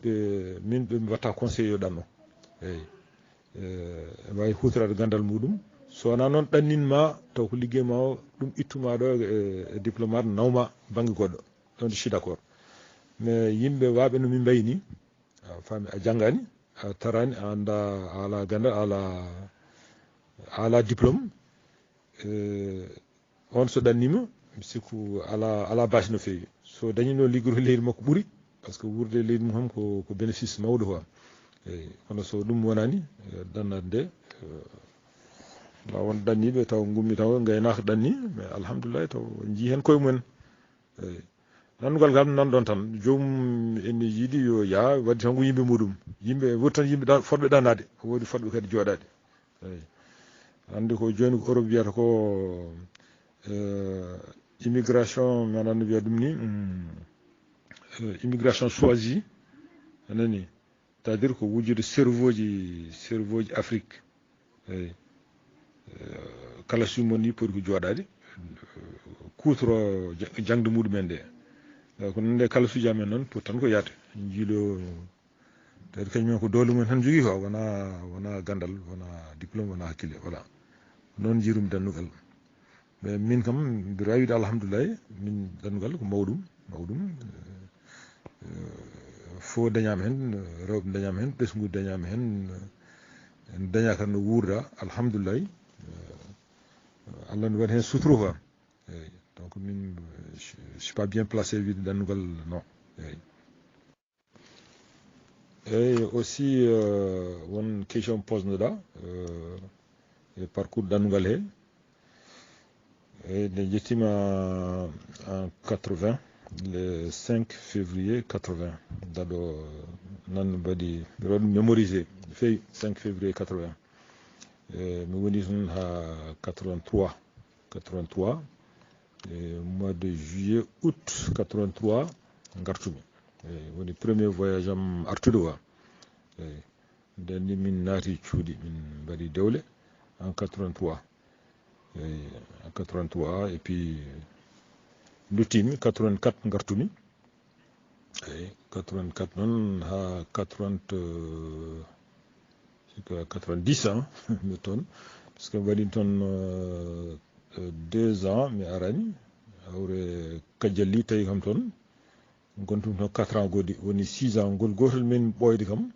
min ɓe watta conseil yo ɗanno eyyi wawi hutorade gandal muɗum so wona noon ɗanninma taw ko liggey ma o ɗum ittuma ɗo e diplomate nawma banggue goɗɗo ɗon je suis d' accord mais yimɓe waɓe no min mbayi ni a faami a janggani a tarani a anda a ala gandal ala diplôme on so ɗannima mi sikku ala basi no fewi so dañino liggoro leydi makko ɓuuri par ce que wurde leydi mum ko bénéfice mawɗo quoi eyyi kono so ɗum wonani ɗannade nde ma won ɗanniɓe taw gummi taw gaynaka ɗanni mais alhamdoulillahi taw jii hen koye mumen eyyi nannugal kam nan ɗon tan joomum ene yiiɗi yo yaa wadde tan ko yimɓe muɗum yimɓe woni tan yimɓe fodɓe ɗannade woodi fodɓe kadi jooɗade eyyi hande ko joni ko Europe wiyata ko immigration mi anano wiya ɗum ni immigration choisie anani c'est à dire ko wujjude cerveau ji Afrique eyyi kala summon ni poti ko jooɗade kutoro jangde muɗumen nde ko nande kala suji amen noon poti tan ko yaade jiiɗo tawde kañumen ko doole mumen tan jogui ko wona gandal wona diplôme wona hakkille voilà noon jiirumi dannugal mais min kam mbiɗa wawi wiide alhamdoulillahi min dannugal ko mawɗum fo dañama hen rewɓe dañama hen ɓesgu dañama hen en daña kadi no wuurda alhamdoulillahi Allah ne waɗi hen suturu quoi eyyi donc min je suis pas bien placé wiide dannugal non eyyi aussi won question posnoɗa e parcours dannugal he eyyi nde jettima en 80 le 5 février 80 daɗo nan mbaɗi mbiɗa waɗum mémorisé no fewi 5 février 80 mi woni toon ha 83 mois de juillet août 83 gartumi eyyi woni premier voyage am artude quoi eyyi nden ni min naati cuuɗi min mbaɗi dewle en 83 eyyi en 83 et puis duttimi 84 gartumi eyyi 84 noon ha 90 ans mi toon parce que mi waɗi toon 2 ans mi arani hawre Kajalli tawi kam toon gontumi toon 4 ans goɗɗi woni 6 ans ngol gotol min ɓoyde kam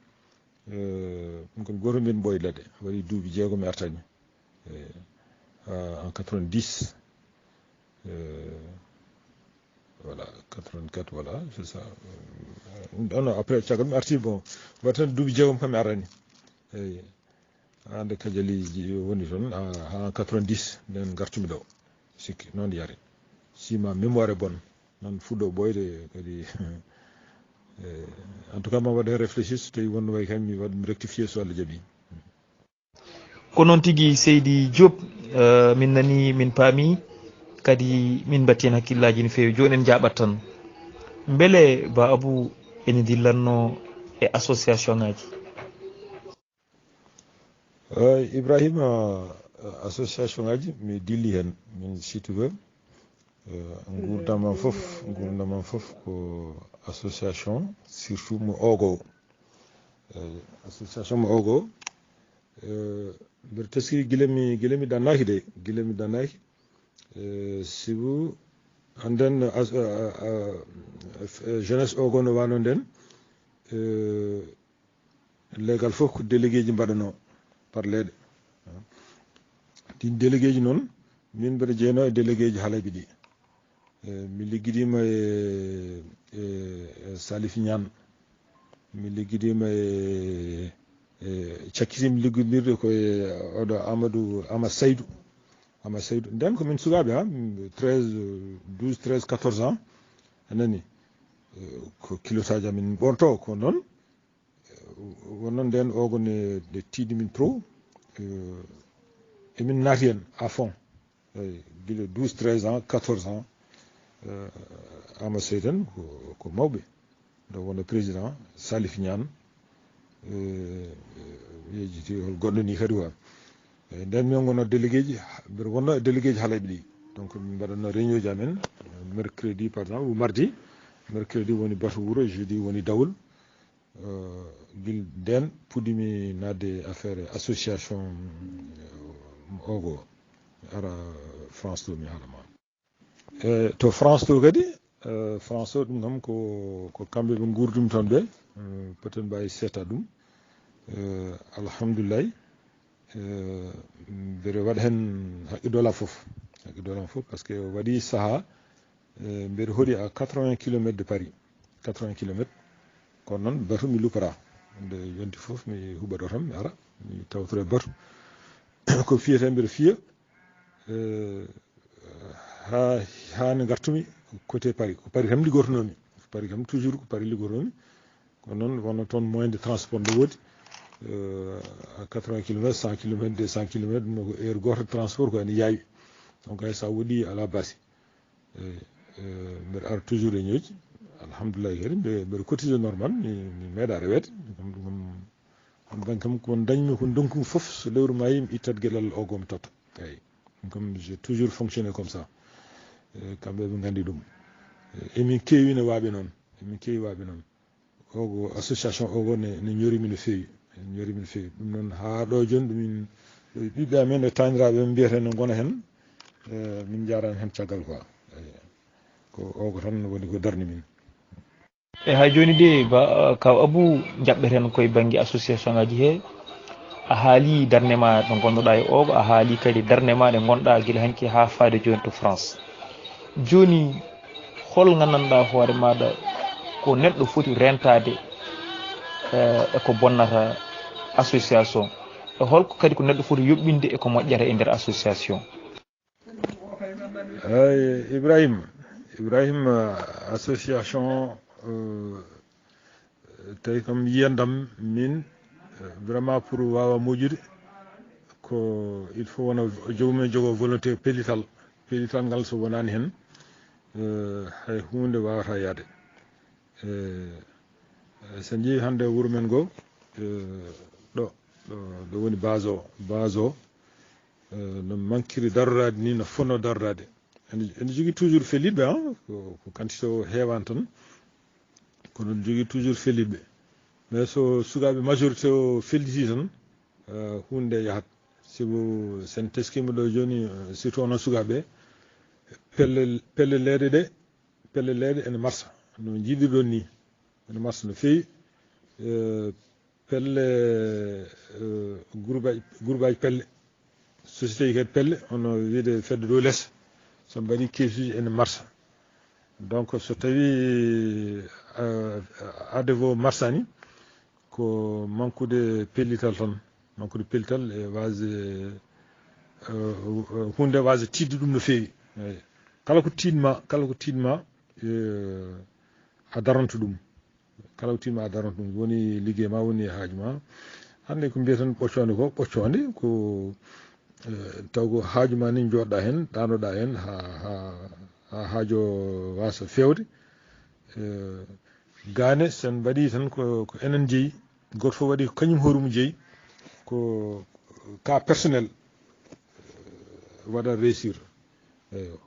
ngol gotol min ɓoydade waɗi duuɓi jeegom mi artani en 90 voilà 84 voilà c'est ça non après caggal mi arti bon waɗi tan duuɓi jeegom kam mi arani eyyi hande Kajalli woni toon ha 90 nden gartumi ɗo sikki noon yari si ma mémoire bonne nan fuɗɗo ɓoyde kadi en tout cas ma waɗa réfléchir so tawi wonno way kam mi waɗa mi rectifier so Allah jaaɓi ko noon tigui Seydi Diop min nani min paami kadi min batti hen hakkillaji no fewi joni en jaɓat tan beele Ba Abou ene dillanno e association ngaji Ibrahima association ngaji mi dilli hen min si tu veux gurdam fof ko association surtout mo ogo association mo ogo mbiɗa teskiri guilemi dannaki de guilemi dannaki sibu and then jeunesse o gono wano nden legal fof ko délégué ji mbaɗano par leeɗe ɗin délégué ji noon min mbeɗa jeeyno e délégué ji haalaɓe ɗi mi liggiɗima e Salif Niane mi liggiɗima e cakkitimi liggodirde koye oɗo Amadou Saydou nden ko min sukaɓe ha 12 13 14 ans anani ko kilotaji amin ɓorto ko noon wonnon nden ogone de tiiɗi min trop emin naati hen à fond guila 12 13 ans 14 ans Amadou Saydou en ko mawɓe nde wonno président Salif Niane yejjiti hol goɗɗo ni kadi wa nden min gonno délégué ji mbiɗa wonno e délégué ji haalaɓe ɗi donc min mbaɗanno réunion ji amen mercredi par exemple ou mardi mercredi woni batu wuuro jeudi woni dawol guil nden puɗɗimi nadde affaire association ogo ara France to mi haalama to France to kadi France o ɗum kam ko kamɓe ɓe gurdumi toon ɓe peut être mbawi seeta ɗum alhamdoulillahi mbeɗa waɗa hen haqqidola fof par ce que waɗi saaha mbeɗa hooɗi à 80 km de Paris 80 km kono noon batu mi lupata nde yonti fof mi huɓaɗo tan mi ara mi tawtoro e batu ko fiyete mbeɗa fiya ha nde gartumi côté Paris ko Paris tam liggotonomi Paris kam toujours ko Paris liggotomi kono noon wonno toon moyen de transport nde woodi à 80 km 100 km 200 km ɗum ko heure goto transport ko ene yaawi donc hay sa woɗɗi ala basi mbeɗa ara toujours e ñoji alhamdoulillahi kadi mbeɗa cotise normal mi meeɗa rewede ɗum ban kam ko dañmi ko donkumi fof so lewru mayi mi ittat gueɗal o gomi totta eyyi comme j'ai toujours fonctionné comme ça kamɓe ɓe gandi ɗum emin keewi no waaɓe noon ogo association ogo ne ñorimi no feewi ɗum noon ha ɗo joni ɗumin ɓiɓɓe amen e taniraɓe mbiyata no gona hen min jarani hen caggal quoi ko ogo tan woni ko darni min e hay joni de kaw Abou jaɓɓeten koye banggue association ngaji he a haali darnema ɗo gonnoɗa e ogo a haali kadi darnema ɗe gonɗa guila hanki ha faade joni to France joni hol gandanɗa hoore maɗa ko neɗɗo foti rentade eko bonnata association e holko kadi ko neɗɗo foti yoɓɓinde eko moƴƴata e nder association ay Ibrahima association tawi kam yiyandam min vraiment pour wawa moƴƴude ko il faut wona jogumen jogo volonté pellital ngal so wonani hen hay hunde wawata yaade sen jeeyi hande wuuro men go ɗo woni base o no manquiri darorade ni no fonno darorade ene jogui toujours felliɓe ko quantité o heewani tan kono jogui toujours felliɓe mais so sukaɓe majorité o felliti tan hunde yahat sibo sen teskima ɗo joni surtout onon sukaɓe pelle leɗe ene marsa no jiiɗirɗon ni ene marsa no feewi pelle groupe aji pelle société ji kadi pelle ono wiide fedde dow less so mbaɗi kesuji ene marsa donc so tawi adevo marsani ko manqude pellital e wase hunde wase tidde ɗum no feewi kala ko tiidma a daranto ɗum woni ligguey ma woni haaju ma hande ko mbiyatan ɓoccode ko taw ko haaju ma ni joɗɗa hen ɗanoɗa hen ha haajo wasa fewde gane sen mbaɗi tan ko enen jeeyi goto fof waɗi ko kañum hoorumum jeeyi ko cas personnel waɗa réussir eyo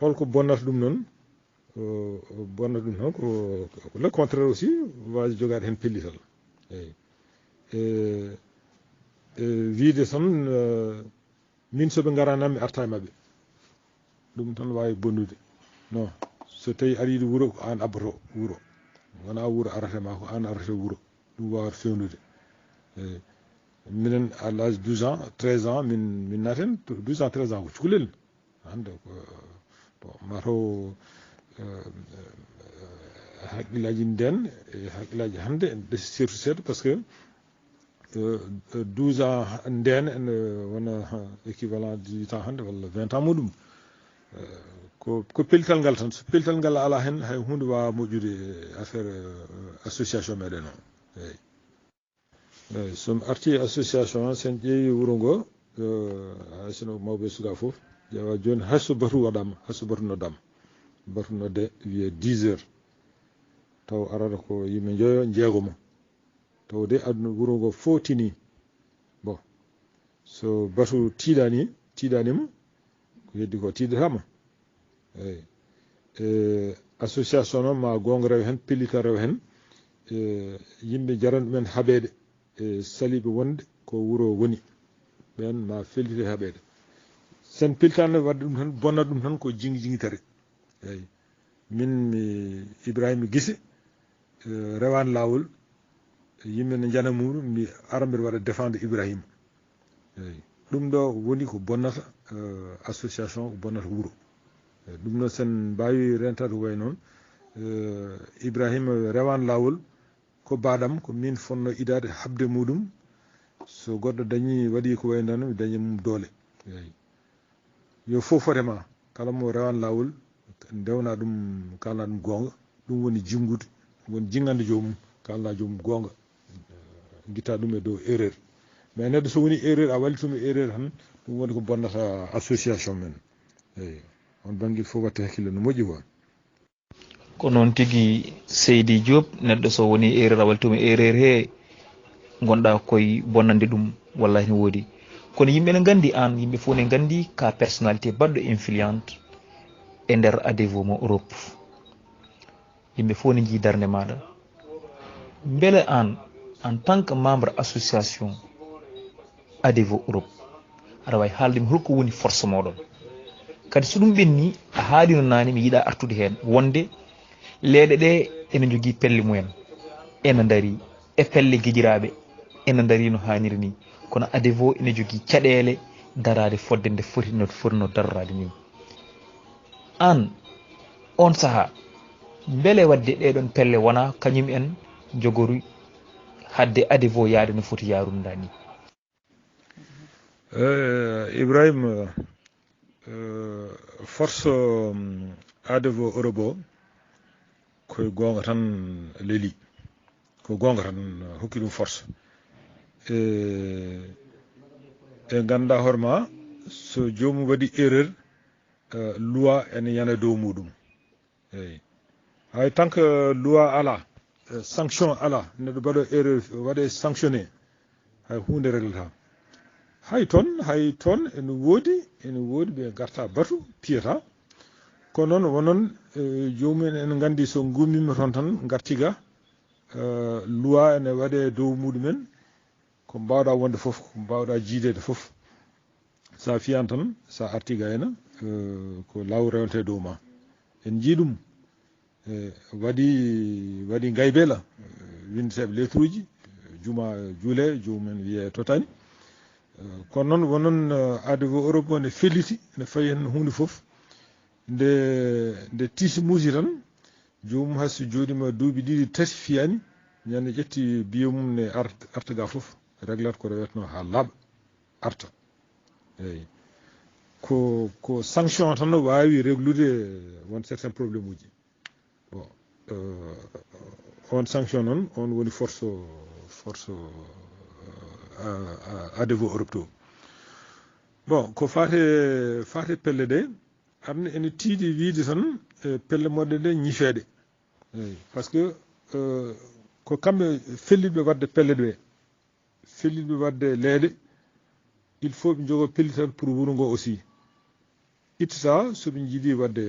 holko bonnata ɗum noon ko le contraire aussi wawi jogade hen pellital eyyi wiide tan min soɓe garanami mi arta e mabɓe ɗum tan wawi bonnude non so tawi ariɗo wuuro ko an abboto wuuro wona wuuro aratema ko an arata wuuro ɗum wawata fewnude eyyi minen à l'âge 12 ans 13 ans min naten 12 ans 13 ans ko cukalel hande ko bon mataw haqqillaji nden e haqqillaji hande en ɗesi surtout seeɗa par ce que 12 ans nden ene wona équivalent 18 ans hande walla 20 ans muɗum ko pellital ngal tan so pellital ngal ala hen hay hunde wawa moƴƴude affaire association meɗen o eyyi somi arti association sen ƴeewi wuuro ngo hay sono mawɓe suka foof ƴeewa joni hayso batu waɗama hayso batu noddama batu nodde wiye 10 heures taw arata ko yimɓe jeeyo jeegomo taw de aduna wuuro ngo fotini bon so batu tiiɗanima ko heddi ko tiiɗatama eyyi association noon ma gonga rewa hen pellita rewa hen yimɓe jaran ɗumen haɓede e saliɓe wonde ko wuuro woni ɓen ma fellite haɓede sen peltano wadde ɗum tan bonnata ɗum tan ko jingguitere eyyi min mi Ibrahima Guissé rewani lawol yimɓe ne jana muɗum mi ara mbiɗa waɗa défendre Ibrahima eyyi ɗum ɗo woni ko bonnata association ko bonnata wuuro ɗum noon sen mbawi rentade way noon Ibrahima rewani lawol ko baɗam ko min fonno idade habde muɗum so goɗɗo dañi waɗi ko way noon mi dañi mum doole eyyi yo fof fotema kala mo rewani lawol dewna ɗum kalna ɗum gonga ɗum woni jingude woni jingande jomum kalna jomum gonga guitta ɗum e dow erreur mais neɗɗo so woni erreur a wallitumi erreur tan ɗum woni ko bonnata association men eyyi on banggue fof watte hakkille no moƴƴi quoi ko noon tigui Seydi Diop neɗɗo so woni erreur a wallitumi erreur he gonɗa koye bonnande ɗum wallahi ne woodi kono yimɓe ne gandi an yimɓe fof ne gandi ka personnalité baɗɗo influente e nder ADEVO mo Europe yimɓe fof ne jii darde maɗa beele an en tant que membre association ADEVO Europe aɗa wawi haaldemi holko woni force moɗon kadi so ɗum ɓenni a haalino nane mi yiiɗa artude hen wonde leeɗe ɗe ene jogui pelle mumen ene daari e pelle gueƴiraɓe ene daari no hanniri ni kono ADEVO ene jogui caɗele darade fodde nde foti no darorade ni an on saaha beele wadde ɗeɗon pelle wona kañum en jogoru hadde ADEVO yaade no foti yarunda ni Ibrahima force ADEVO Europe o koye gonga tan leeli ko gonga tan hokki ɗum force e ganduɗa hoorema so jomum waɗi erreur loi ene yana dow muɗum eyyi hay tant que loi ala sanction ala neɗɗo mbaɗo erreur waɗe sanctionné hay hunde réglata hay toon ene woodi ɓe garta batu piyata kono noon wonon jomumen ene gandi so gummima toon tan gartiga loi ene waɗe dow muɗumen ko mbawɗa wonde foof ko mbawɗa jiidede foof sa fiyani tan sa artiga hena ko lawol rewante dow ma en jiiɗum waɗi gaybela windeteɓe lettre uji juma juule jomumen wiye totani kono noon wonon ADEVO Europe o ne felliti ne fayi hen hunde foof nde tiisi muusi tan jomum hayso joɗima duuɓi ɗiɗi tati fiyani ñande ƴetti biye mum ne arta ga foof réglate ko rewetno ha laaɓa arta eyyi ko sanction tan wawi réglude won certain probléme uji bon on sanction noon on woni force ADEVO Europe to bon ko fate pelle ɗe arne ene tiiɗi wiide tan pelle moɗɗe ɗe ñifeede eyyi par ce que ko kamɓe felliɓe wadde pelle ɗe felliɓe wadde leeɗe il faut ɓe jogo pelli tan pour wuuro ngo aussi ittata soɓe jiiɗi wadde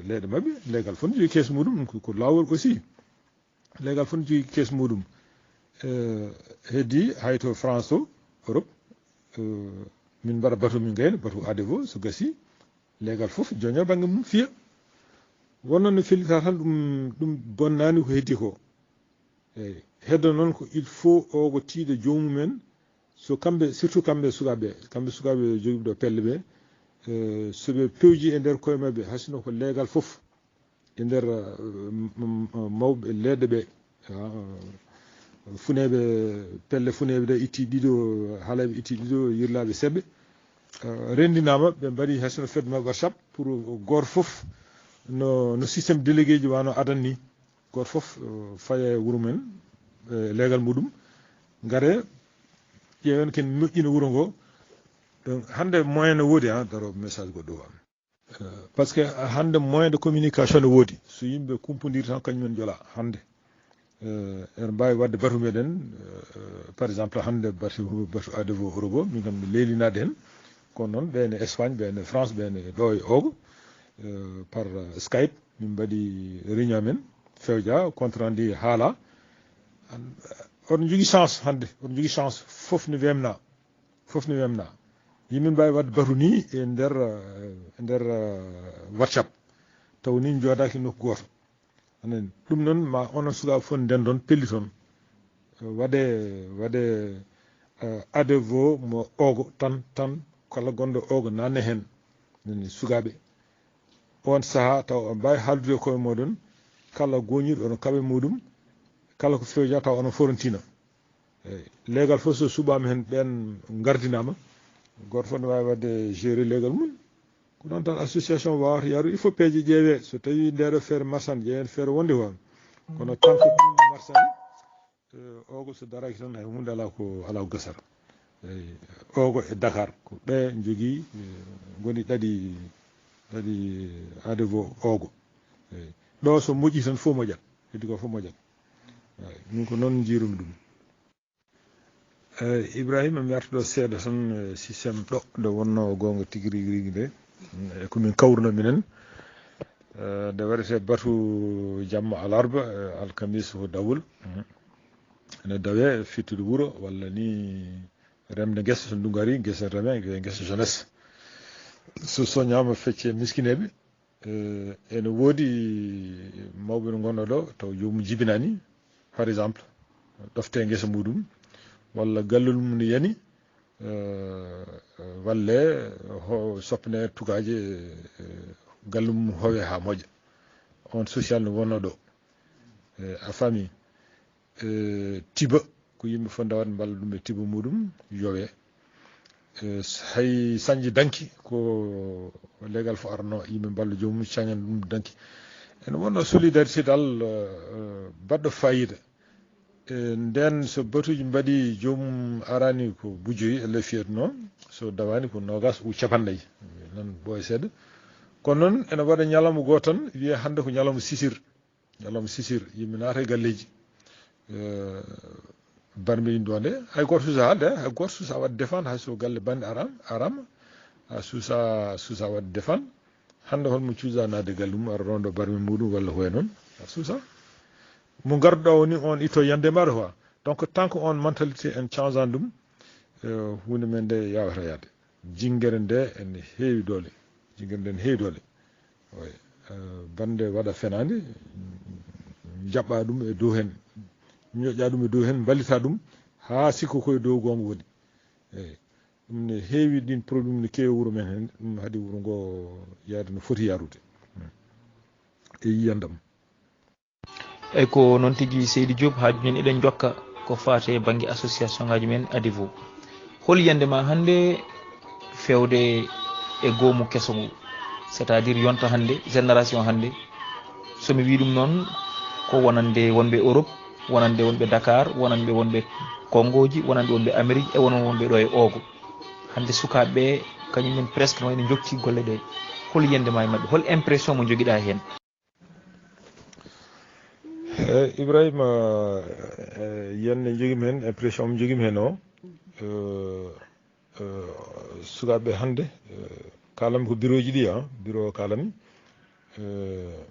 leeɗe mabɓe leegal fof ne jogui kees muɗum ko lawol aussi leegal fof ne jogui kees muɗum heddi hay to France o Europe min mbaɗa batu min gayna batu ADEVO so gasi leegal fof joño banggue mum fiya wonno no fellita tan ɗum bonnani ko heddi ko eyyi heddo noon ko il faut ogo tiiɗo jomumen so kamɓe surtout kamɓe sukaɓe joguiɓe ɗo pelle ɓe soɓe pewji e nder koye mabɓe hasino ko leegal foof e nder mawɓe leɗɗe ɓe funeɓe pelle funeɓe ɗe itti ɗiɗo haalaɓe itti ɗiɗo yirlaɓe seɓɓe rendinama ɓe mbaɗi hasino fedde mabɓe WhatsApp pour goto foof no systéme délégué ji wano adan ni goto foof faye wuuro men leegal muɗum gaare ƴeewen ken moƴƴina wuuro ngo donc hande moyen ne woodi daro message goɗɗo o par ce que hande moyen de communication ne woodi so yimɓe kumpodiri tan kañumen joola hande en mbawi wadde batu meɗen par exemple hande batu ADEVO Europe min kam mi leelinade hen kono noon ɓene Espagne ɓene France ɓene ɗo e Ogo par Skype min mbaɗi réunion men fewja compte rendu haala oɗon jogui chance hande oɗon jogui chance foof ne wemna yimɓe mbawi wadde batu ni e nder WhatsApp taw ni joodaki nokku goto anen ɗum noon ma onon sukaɓe fof ndendon pelli toon waɗe ADEVO mo Ogo tan kala gonɗo Ogo nanne hen nani sukaɓe on saaha taw on mbawi haaldude koye moɗon kala goñiɗo onon kaɓe muɗum kala ko fewja taw onon forontina eyyi leegal fof so suɓama hen ɓen gardinama goto fof ne wawi wadde gérer leegal mum ko noon tan association wawata yaarude il faut peeje ƴeewe so tawi ndeɗo feere marsande ƴeewen feere wonde hon kono tant que ɗum marsani Ogo so daraki tan hay hunde ala ko gasata eyyi Ogo e Dakar ko ɓe jogui goni ɗaɗi ADEVO Ogo eyyi ɗo so moƴƴi tan fof moƴat heddi ko fof moƴat min ko noon jiirumi ɗum Ibrahima mi arta ɗo seeɗa tan systéme ɗo nde wonno gonga tigui rigui nde komin kawruno minen nde waɗete batu jamma alarba alkamis ko dawol ene dawe fittude wuuro walla ni remde guesa so ndungu ari guesa reme guesa jeunesse so soñama fecce miskineɓe ene woodi mawɓe no gonno ɗo taw jomum jibinani par exemple ɗofte guesa muɗum walla gallol mum ne yani walle sopne tukaji gallol mum howe ha moƴƴa on social no wonno ɗo a famille tiba ko yimɓe fof ndawat mballa ɗum e tiba muɗum yowe hay sañje danki ko leegal fo arno yimɓe mballa jomum cañan ɗum danki ene wonno solidarité dal baɗɗo fayida nden so batuji mbaɗi jomum arani ko bujoyi elle fiyata noon so dawani ko nogas ou capannayyi nan ɓooya seeɗa kono noon ene waɗa ñalawma goto tan wiye hande ko ñalawma sisir yimɓe naata e galleji barmeli do nde hay goto susa wadde défendre hay so galle bande arama a susa wadde défendre hande holmo cuusa nadde galle mum ara rondo barme muɗum walla hoye noon a susa mo garduɗa woni on itto yande maɗa quoi donc tant que on mentalité en changeant ɗum hunde men nde yawata yaade jinguere nde ene heewi doole oy bande waɗa fenade jaɓɓa ɗum e dow hen ñoƴƴa ɗum e dow hen ballita ɗum ha sikko koye dow gonga woni eyyi ɗum ne heewi ɗin probléme ne keewi wuuro men hen ɗum haadi wuuro ngo yaade no foti yarude e yiyandam eyyi ko noon tigui Seydou Diop haaju men eɗen jokka ko fate banggue association ngaji men ADEVO hol yiyande ma hande fewde e goomu kesso ngu c'est à dire yonta hande génération hande somi wi ɗum noon ko wonande wonɓe Europe wonande wonɓe Dakar wonande wonɓe Congoji wonande wonɓe Amérique e wonon wonɓe ɗo e Ogo hande sukaɓeɓe kañumen presque no ene jokki golle ɗe hol yiyande ma e mabɓe hol impression mo joguiɗa hen Ibrahima yiyande joguimi hen impression mo joguimi hen o sukaɓeɓe hande kalami ko bureau ji ɗi bureau kalami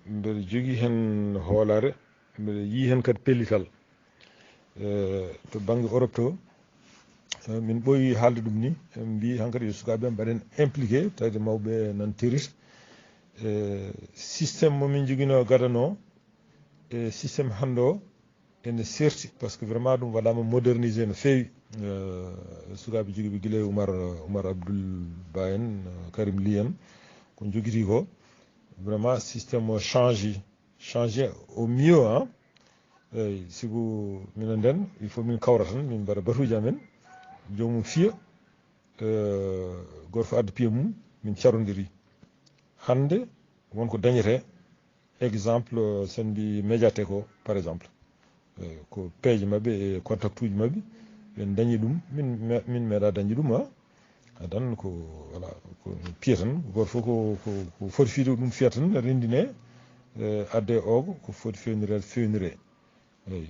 mbeɗa jogui hen hoolare mbeɗa yii hen kadi pellital to banggue Europe to min ɓooyi haalde ɗum ni mbi hankkadi yo sukaɓeɓe mbaɗen impliqué tawde mawɓe nan terroriste système momin jogino gadano système hando ene serti par ce que vraiment ɗum waɗama moderniser no feewi sukaɓe joguiɓe guila Oumar Abdoul Ba en Karim Ly en ko joguiti ko vraiment système o changé au mieux hein. Sibu minen nden il faut min kawra tan min mbaɗa batuji amen jomum fiya goto fo adda piya mum min carodiri hande wonko dañete exemple sen mbi médiatek o par exemple ko peeje mabɓe e contact uji mabɓe ɓen dañi ɗum min meeɗa dañde ɗum ha adan ko voilà ko piya tan goto fof ko foti fiide ɗum fiya tan rendine adde ogo ko foti fewnire eyyi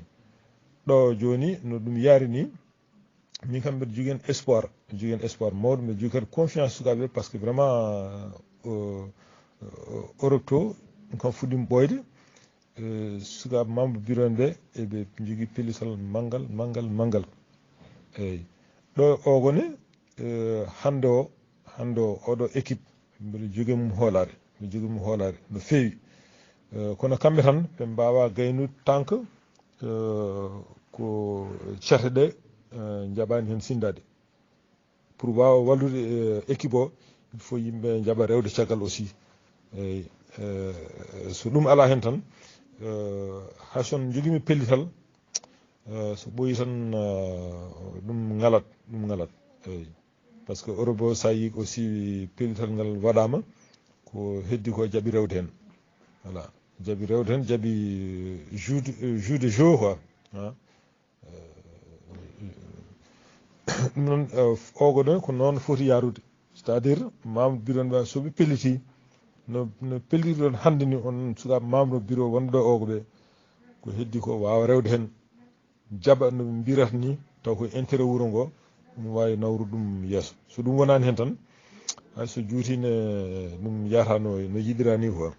ɗo joni no ɗum yaari ni min kam mbiɗa jogui hen espoir mawɗo mbiɗa jogui kadi confiance sukaɓe par ce que vraiment Europe to ɗum kam fuɗɗima ɓoyde sukaɓe membre bureau en ɓe eɓe jogui pellital manggal eyyi ɗo ogone hande o oɗo équipe mbiɗa jogui mum hoolare no feewi kono kamɓe tan ɓe mbawa gaynude tant que ko cete ɗe jaɓani hen sindade pour wawa wallude équipe o il faut yimɓe jaɓa rewde caggal aussi eyyi so ɗum ala hen tan hay son joguimi pellital so ɓooyi tan ɗum ngalat eyyi par ce que Europe o sa yi aussi pellital ngal waɗama ko heddi ko jaaɓi rewde hen voilà jaaɓi rewde hen jaaɓi jeu de jeu quoi ɗum noon ogo ɗo ko noon foti yarude c'est à dire membre bureau ɓe soɓe pelliti no pellitiɗon hande ni on sukaɓe membre bureau wonɓe ɗo ogo ɓe ko heddi ko wawa rewde hen jaaɓa no mbirata ni taw ko intérêt wuuro ngo ɗum wawi nawru ɗum yeeso so ɗum wonani hen tan hay so juutine ɗum yahata no yiɗira ni quoi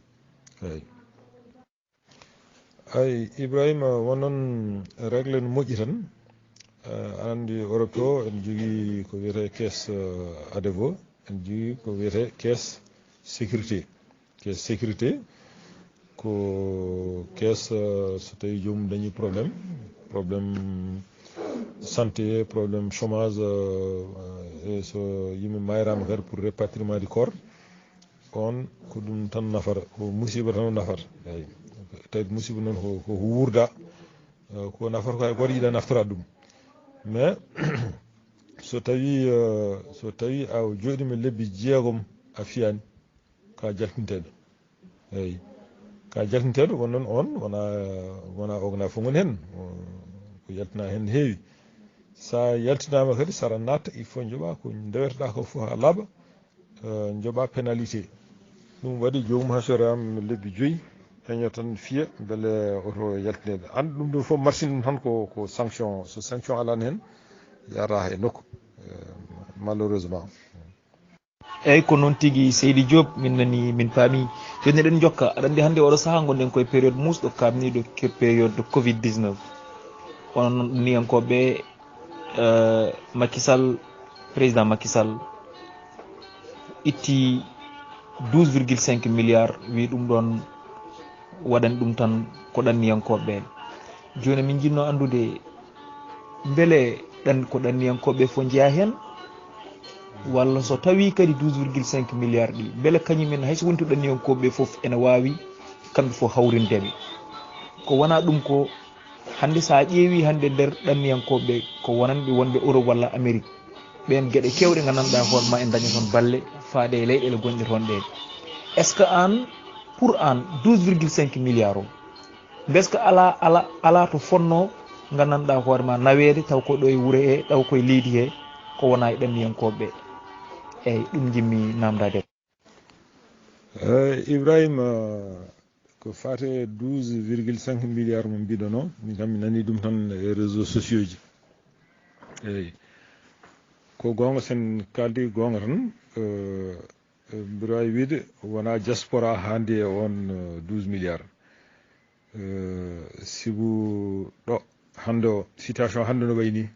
eyyi ay Ibrahima wonon régle no moƴƴi tan andi Europe to en jogui ko wiyete caisse ADEVO en jogui ko wiyete caisse sécurité ko caisse so tawi jomum dañi probléme santé probléme chômage e so yimɓe mayrama kadi pour répatriement du corps on ko ɗum tan nafata ko musiba tan nafata eyyi tawi musiba noon ko wurda ko nafata ko hay goto yiiɗa naftora ɗum mais so tawi a jooɗima lebbi jeegom a fiyani ka jaltinteɗo eyyi ka jaltinteɗo won noon on wona ogana fof goni hen ko yaltina hen heewi sa yaltinama kadi sara natta il faut jooɓa ko dewetoɗa ko foof ha laaɓa jooɓa pénalité ɗum waɗi jomum ha sorama lebbi 5 heño tan fiya beele oto yaltinede anda ɗum ɗo foof machine ɗum tan ko sanction so sanction alani hen yarata e nokku malheureusement eyyi ko noon tigui Seydi Diop min nani min paami joni eɗen jokka aɗa andi hande oɗo saaha gonɗen koye période musɗo kamniɗo période de covid 19 onon noon niyankoɓe Macky Sall président Macky Sall itti 12,5 milliards wi ɗum ɗon waɗani ɗum tan ko ɗanniyankoɓe joni min jinno andude beele ko ɗanniyankoɓe fo jeeya hen walla so tawi kadi 12,5 milliards ɗi beele kañumen hayso woni to ɗanniyankoɓe foof ene wawi kamɓe fof hawrindeɓe ko wona ɗum ko hande sa ƴeewi hande nder ɗanniyankoɓe ko wonanɓe wonɓe Europe walla Amérique ɓen gueɗe kewɗe gandanɗa hoorema en daña toon balle faade e leyɗele gonɗe toon ɗe est ce que an pour an 12,5 milliards o est ce que ala to fonno gandanɗa hoorema nawede taw ko ɗo e wuuro he taw koye leydi he ko wona e ɗanniyankoɓe eyyi ɗum jimmi namdade Ibrahima ko fate 12,5 milliards mo mbiɗono min kam mi nani ɗum tan e réseaux sociaux ji eyyi ko gonga sen kaldi gonga tan mbiɗa wawi wiide wona diaspora hande e on 12 milliards sibu ɗo hande o situation hande no wayni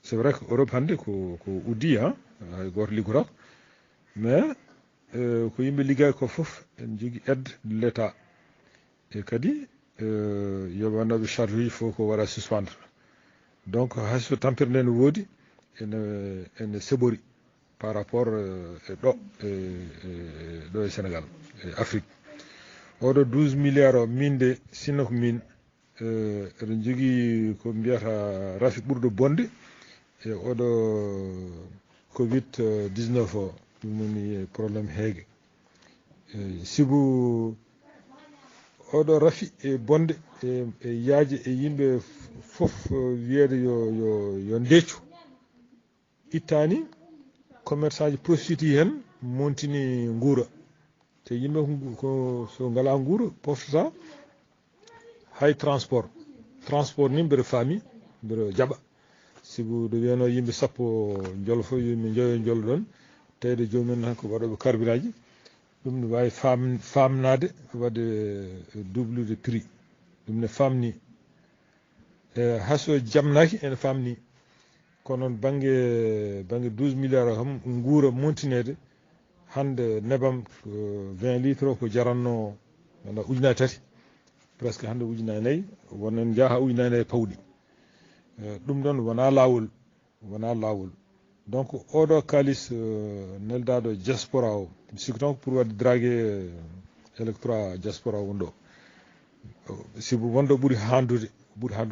c'est vrai que Europe hande ko uddi hay goto liggotako mais ko yimɓe liggay ko fof en jogui aide de l' état e kadi yobanoɓe charge uji fof ko waɗa suspendre donc hayso tampere nde ne woodi ene seɓori par rapport e ɗo ɗo e Sénégal e Afrique oɗo 12 milliards o min de sinno ko min eɗen jogui ko mbiyata rafi ɓurɗo bonde e oɗo covid 19 o ɗum woni probléme heege sibu oɗo rafi e bonde e yaaje e yimɓe fof wiyeede yo ndeccu ittani commerçant ji prostitue hen montini nguura te yimɓe ko so ngala nguura poftata hay transport ni mbeɗa faami mbeɗa jaɓa sibu ɗo wiyano yimɓe sappo jolo fof yimɓe jeeyo jolo ɗon tawde jomumen tan ko waɗoɓe carburant ji ɗum ne wawi famnade wadde double prix ɗum ne famni haso jamnaki ene famni kono noon banggue 12 milliards o kam nguura montinede hande nebam 20 litres o ko jaranno wona ujunnaje tati presque hande ujunnaje nayyi wonen jaaha ujunnaje nayyi pawɗi ɗum ɗon wona lawol donc oɗo kalis neldaɗo diaspora o sikku tan pour wadde dragué électorat diaspora wonɗo sibu wonɗo ɓuuri handude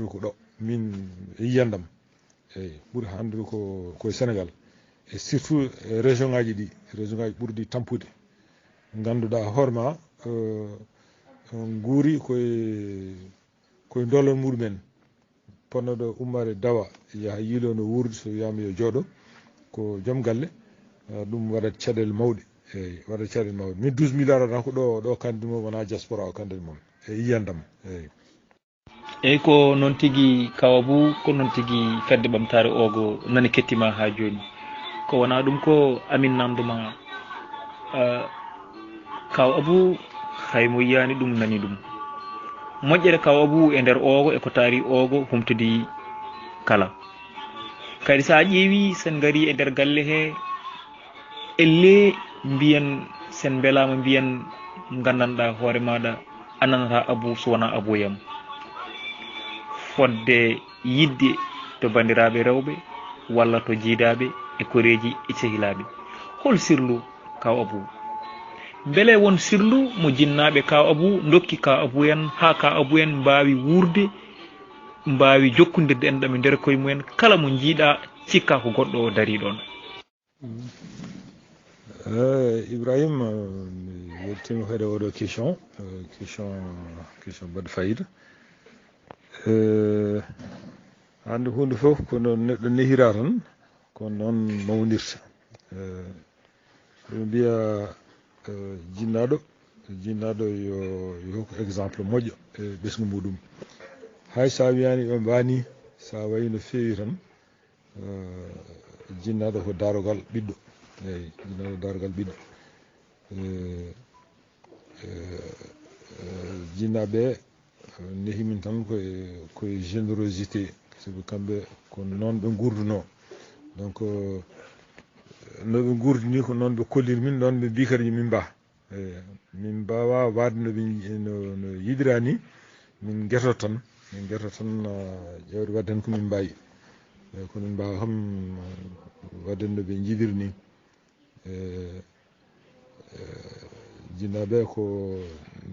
ko ɗo min e yiyandam eyyi ɓuuri handude ko Sénégal et surtout région ngaji ɗi ɓurɗi tampude ganduɗa hoorema guuri koye dolon muɗumen ponnoɗo ummade dawa yaha yiilo no wuurdi so wiyama yo jooɗo ko joom galle ɗum waɗat caɗele mawɗe eyyi waɗat caɗele mawɗe min 12 milliards o tan ko ɗo kandi mum wona diaspora o kandi mum e yiyandam eyyi ko noon tigui Kaw Abou ko noon tigui fedde ɓamtare ogo nani kettima ha joni ko wona ɗum ko amin namdoma Kaw Abou haymo yiyani ɗum nani ɗum moƴƴere Kaw Abou e nder ogo eko taari ogo humtodi kala kadi sa ƴeewi sen gari e nder galle he elle mbiyen sen beelama mbiyen gandanɗa hoore maɗa ananata Abou so wona aboyam fodde yidde to bandiraɓe rewɓe walla to jiidaɓe e koreji e sehilaɓe hol sirlu Kaw Abou beele won sirlu mo jinnaɓe Kaw Abou dokki Kaw Abou en ha Kaw Abou en mbawi wurde mbawi jokkodirde enɗam e nder koye mumen kala mo jiiɗa cikka ko goɗɗo o dari ɗon Ibrahima mi weltima kadi oɗo question mbaɗa fayida hande hunde foof kono neɗɗo nehira tan ko noon mawnirta ɗum mbiya jinnaɗo yo hokku exemple moƴƴo e ɓesgu muɗum hay sa wiyani ɓe mbani sa wayi no fewi tan jinnaɗo ko darogal ɓiɗɗo eyyi jinnaɗo darogal ɓiɗɗo jinnaɓe nehimin tan koye générosité sabu kamɓe ko noon ɓe gurduno donc noɓe gurdini ko noon ɓe kolliri min noon ɓe mbi kadi min mba min mbawa wadde no yiɗirani min guertot tan ƴewde wadde hen komin mbawi komin mbawa kam wadde no ɓe jiiɗiri ni jinnaɓe ko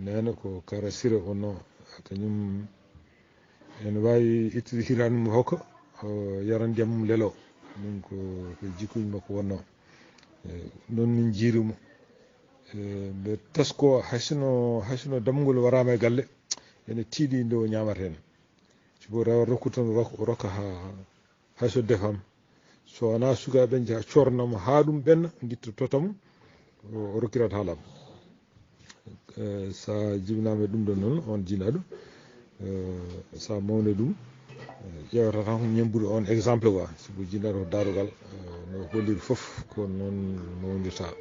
nene ko Kara Siré wonno kañum ene wawi ittude hirande mum hokka yara ndiyam mum leelo ɗum ko jikkuji makko wonno noon min jiirimo ɓe tesko haysono damgol warama e galle ene tiiɗi nde o ñamata hen siko rewa rokku tan rokka hayso defam so wona sukaɓe jaaha cornamo ha ɗum ɓenna guitta tottamo o rokkirata haalam sa jibinama e ɗum ɗon noon on jinaɗo sa mawne ɗum ƴewata tan ko ñambude on exemple quoi siko jinnaɗo ko darogal no holliri foof ko noon mawnirta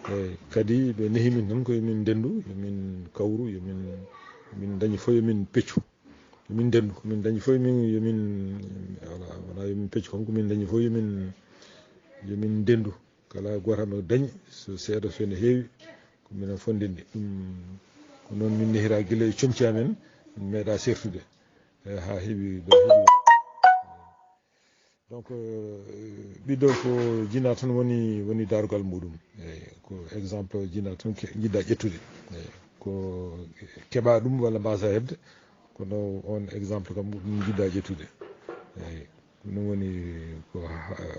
eyyi kadi ɓe nehimin tan koye min ndendu yomin kawru yomin dañi fof yomin peccu yomin ndendu komin dañi fof yomin wona yomin peccu kam komin dañi fof yomin ndendu kala goto haɓe dañi so seeɗa so ne heewi ko minen fondindi ɗum ko noon min nehira guila e comci amen min meeɗa sertude ha heeɓi ɗo heeɓi donc ɓiɗɗo ko jina tan woni darugal muɗum eyyi ko exemple jina tan jiɗɗa ƴettude eyyi ko keɓa ɗum walla mbasa hebde kono on exemple kam ɗum jiɗɗa ƴettude eyyi ɗum woni ko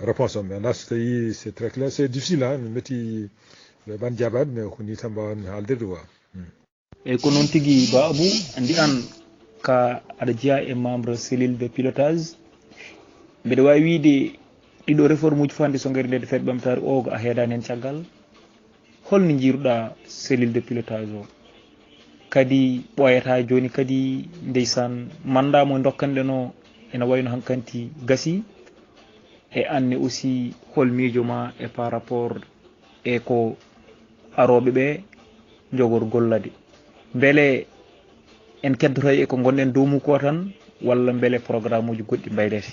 réponse o mais là so tawi c'est très clair c'est difficile mi metti ɓe ɓan jaɓade mais ko ni tan mbawanmi haaldirde quoi eyyi ko noon tigui Ba Abou andi an ka aɗa jeeya e membre cellule de pilotage mbeɗa wawi wiide ɗiɗo réforme uji fande so gari ndede fedde ɓamtare ogo a heedani hen caggal holno jiiruɗa cellule de pilotage o kadi ɓoyata joni kadi ndeysan mandat mo dokkanɗen o ene wayno hankanti gasi e anne aussi hol miijo ma e par rapport e ko aroɓe ɓe jogor gollade beele en keddoto e ko gonɗen dow mum ko tan walla beele programme uji goɗɗi mbaylete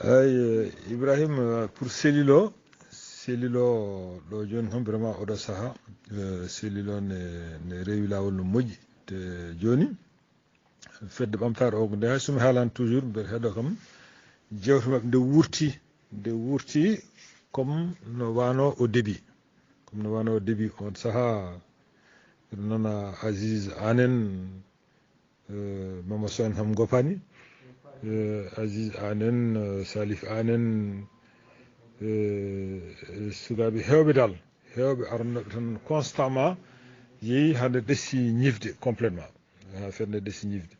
eyi Ibrahima pour cellule o ɗo joni kam vraiment oɗo saaha cellule o ne rewi lawol no moƴƴi te joni fedde ɓamtare o ko nde hay somi haalani toujours mbeɗa heeɗo kam jewte mabɓe nde wurti comme no wano au début on saaha mbiɗa nana Aziz Anen Mamadou Sow en ham gopani Aziz Anen Salif Anen sukaɓe hewɓe arnoɓe tan constamment yeehi hande ɗessi ñifde complètement ha fedde ɗessi ñifde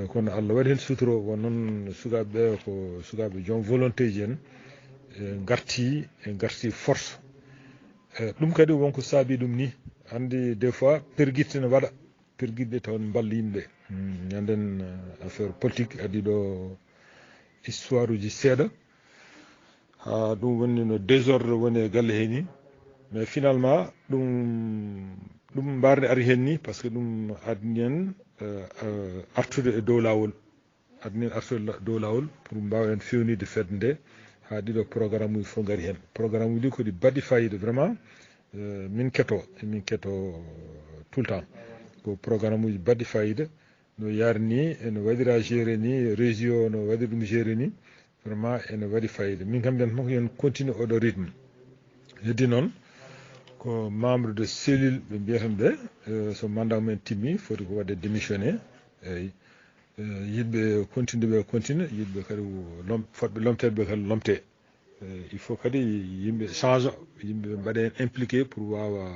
kono Allah waɗi hen sutoro won noon sukaɓe ɓe ko sukaɓe joom volonté ji en garti force ɗum kadi wonko saabi ɗum ni andi des fois perguite ne waɗa perguitɗe taw ne balla yimɓe ñanden affaire politique adi ɗo histoire uji seeɗa ha ɗum woni no désordre woni e galle he ni mais finalement ɗum mbarde ari hen ni par ce que ɗum adni en artude e dow lawol pour mbawen fewnide fedde nde ha ɗiɗo programme uji fof gari hen programme uji ɗi koɗi baɗɗi fayida vraiment min keeto tout le temps ko programme uji baɗɗi fayida no yarni ene waɗira géré ni région no waɗi ɗum géré ni vraiment ene waɗi fayida min kam mbiyan tan yen continue oɗo rythme heddi noon ko membre de cellule ɓe mbiyatan ɓe so mandat mumen timmi foti ko wadde démissionné eyyi yiɗɓe continue yiɗɓe kadi fodɓe lomteɓe kadi lomte il faut kadi yimɓe change yimɓe mbaɗe impliqué pour wawa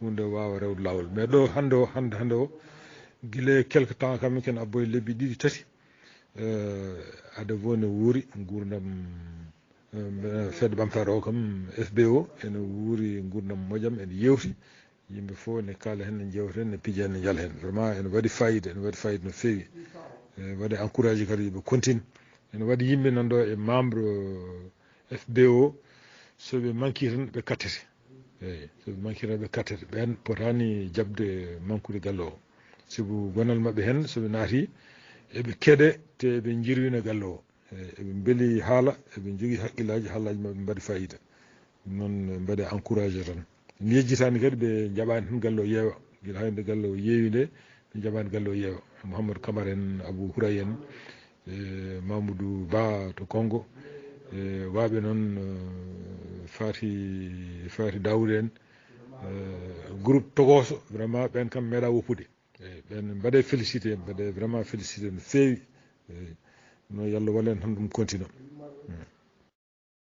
hunde wawa rewde lawol mais ɗo hande o guila quelque temps kam ken abboye lebbi ɗiɗi tati adavo ne wuuri gurdam fedde ɓamtare o kam FBO ene wuuri gurdam moƴƴam ene yewti yimɓe fof ne kaala hen ne jewta hen ne pija hen ne jaala hen vraiment ene waɗi fayida no fewi waɗi encouragé kadi ɓe continue ene waɗi yimɓe nanɗo e membre FBO soɓe manqui tan ɓe kattete eyyi soɓe manqui tan ɓe kattete ɓen potani jabde manquede galle o saabu gonal mabɓe hen soɓe naati eɓe keeɗe te eɓe jirwina galle o eɓe beeli haala eɓe jogui haqqillaji haalaji mabɓe mbaɗi fayida noon mbaɗe encouragé tan mi yejjitani kadi ɓe jaɓani tan galle o yeewa guila hande galle o yeewi nde ɓe jaɓani galle o yeewa Mouhamadou Camara en Abou Houray en Mamadou Ba to Congo waɓe noon Fati Daoud en groupe Togoso vraiment ɓen kam meeɗa woppude eyyi ɓen mbaɗe félicité no fewi no Yallah wallen tan ɗum continue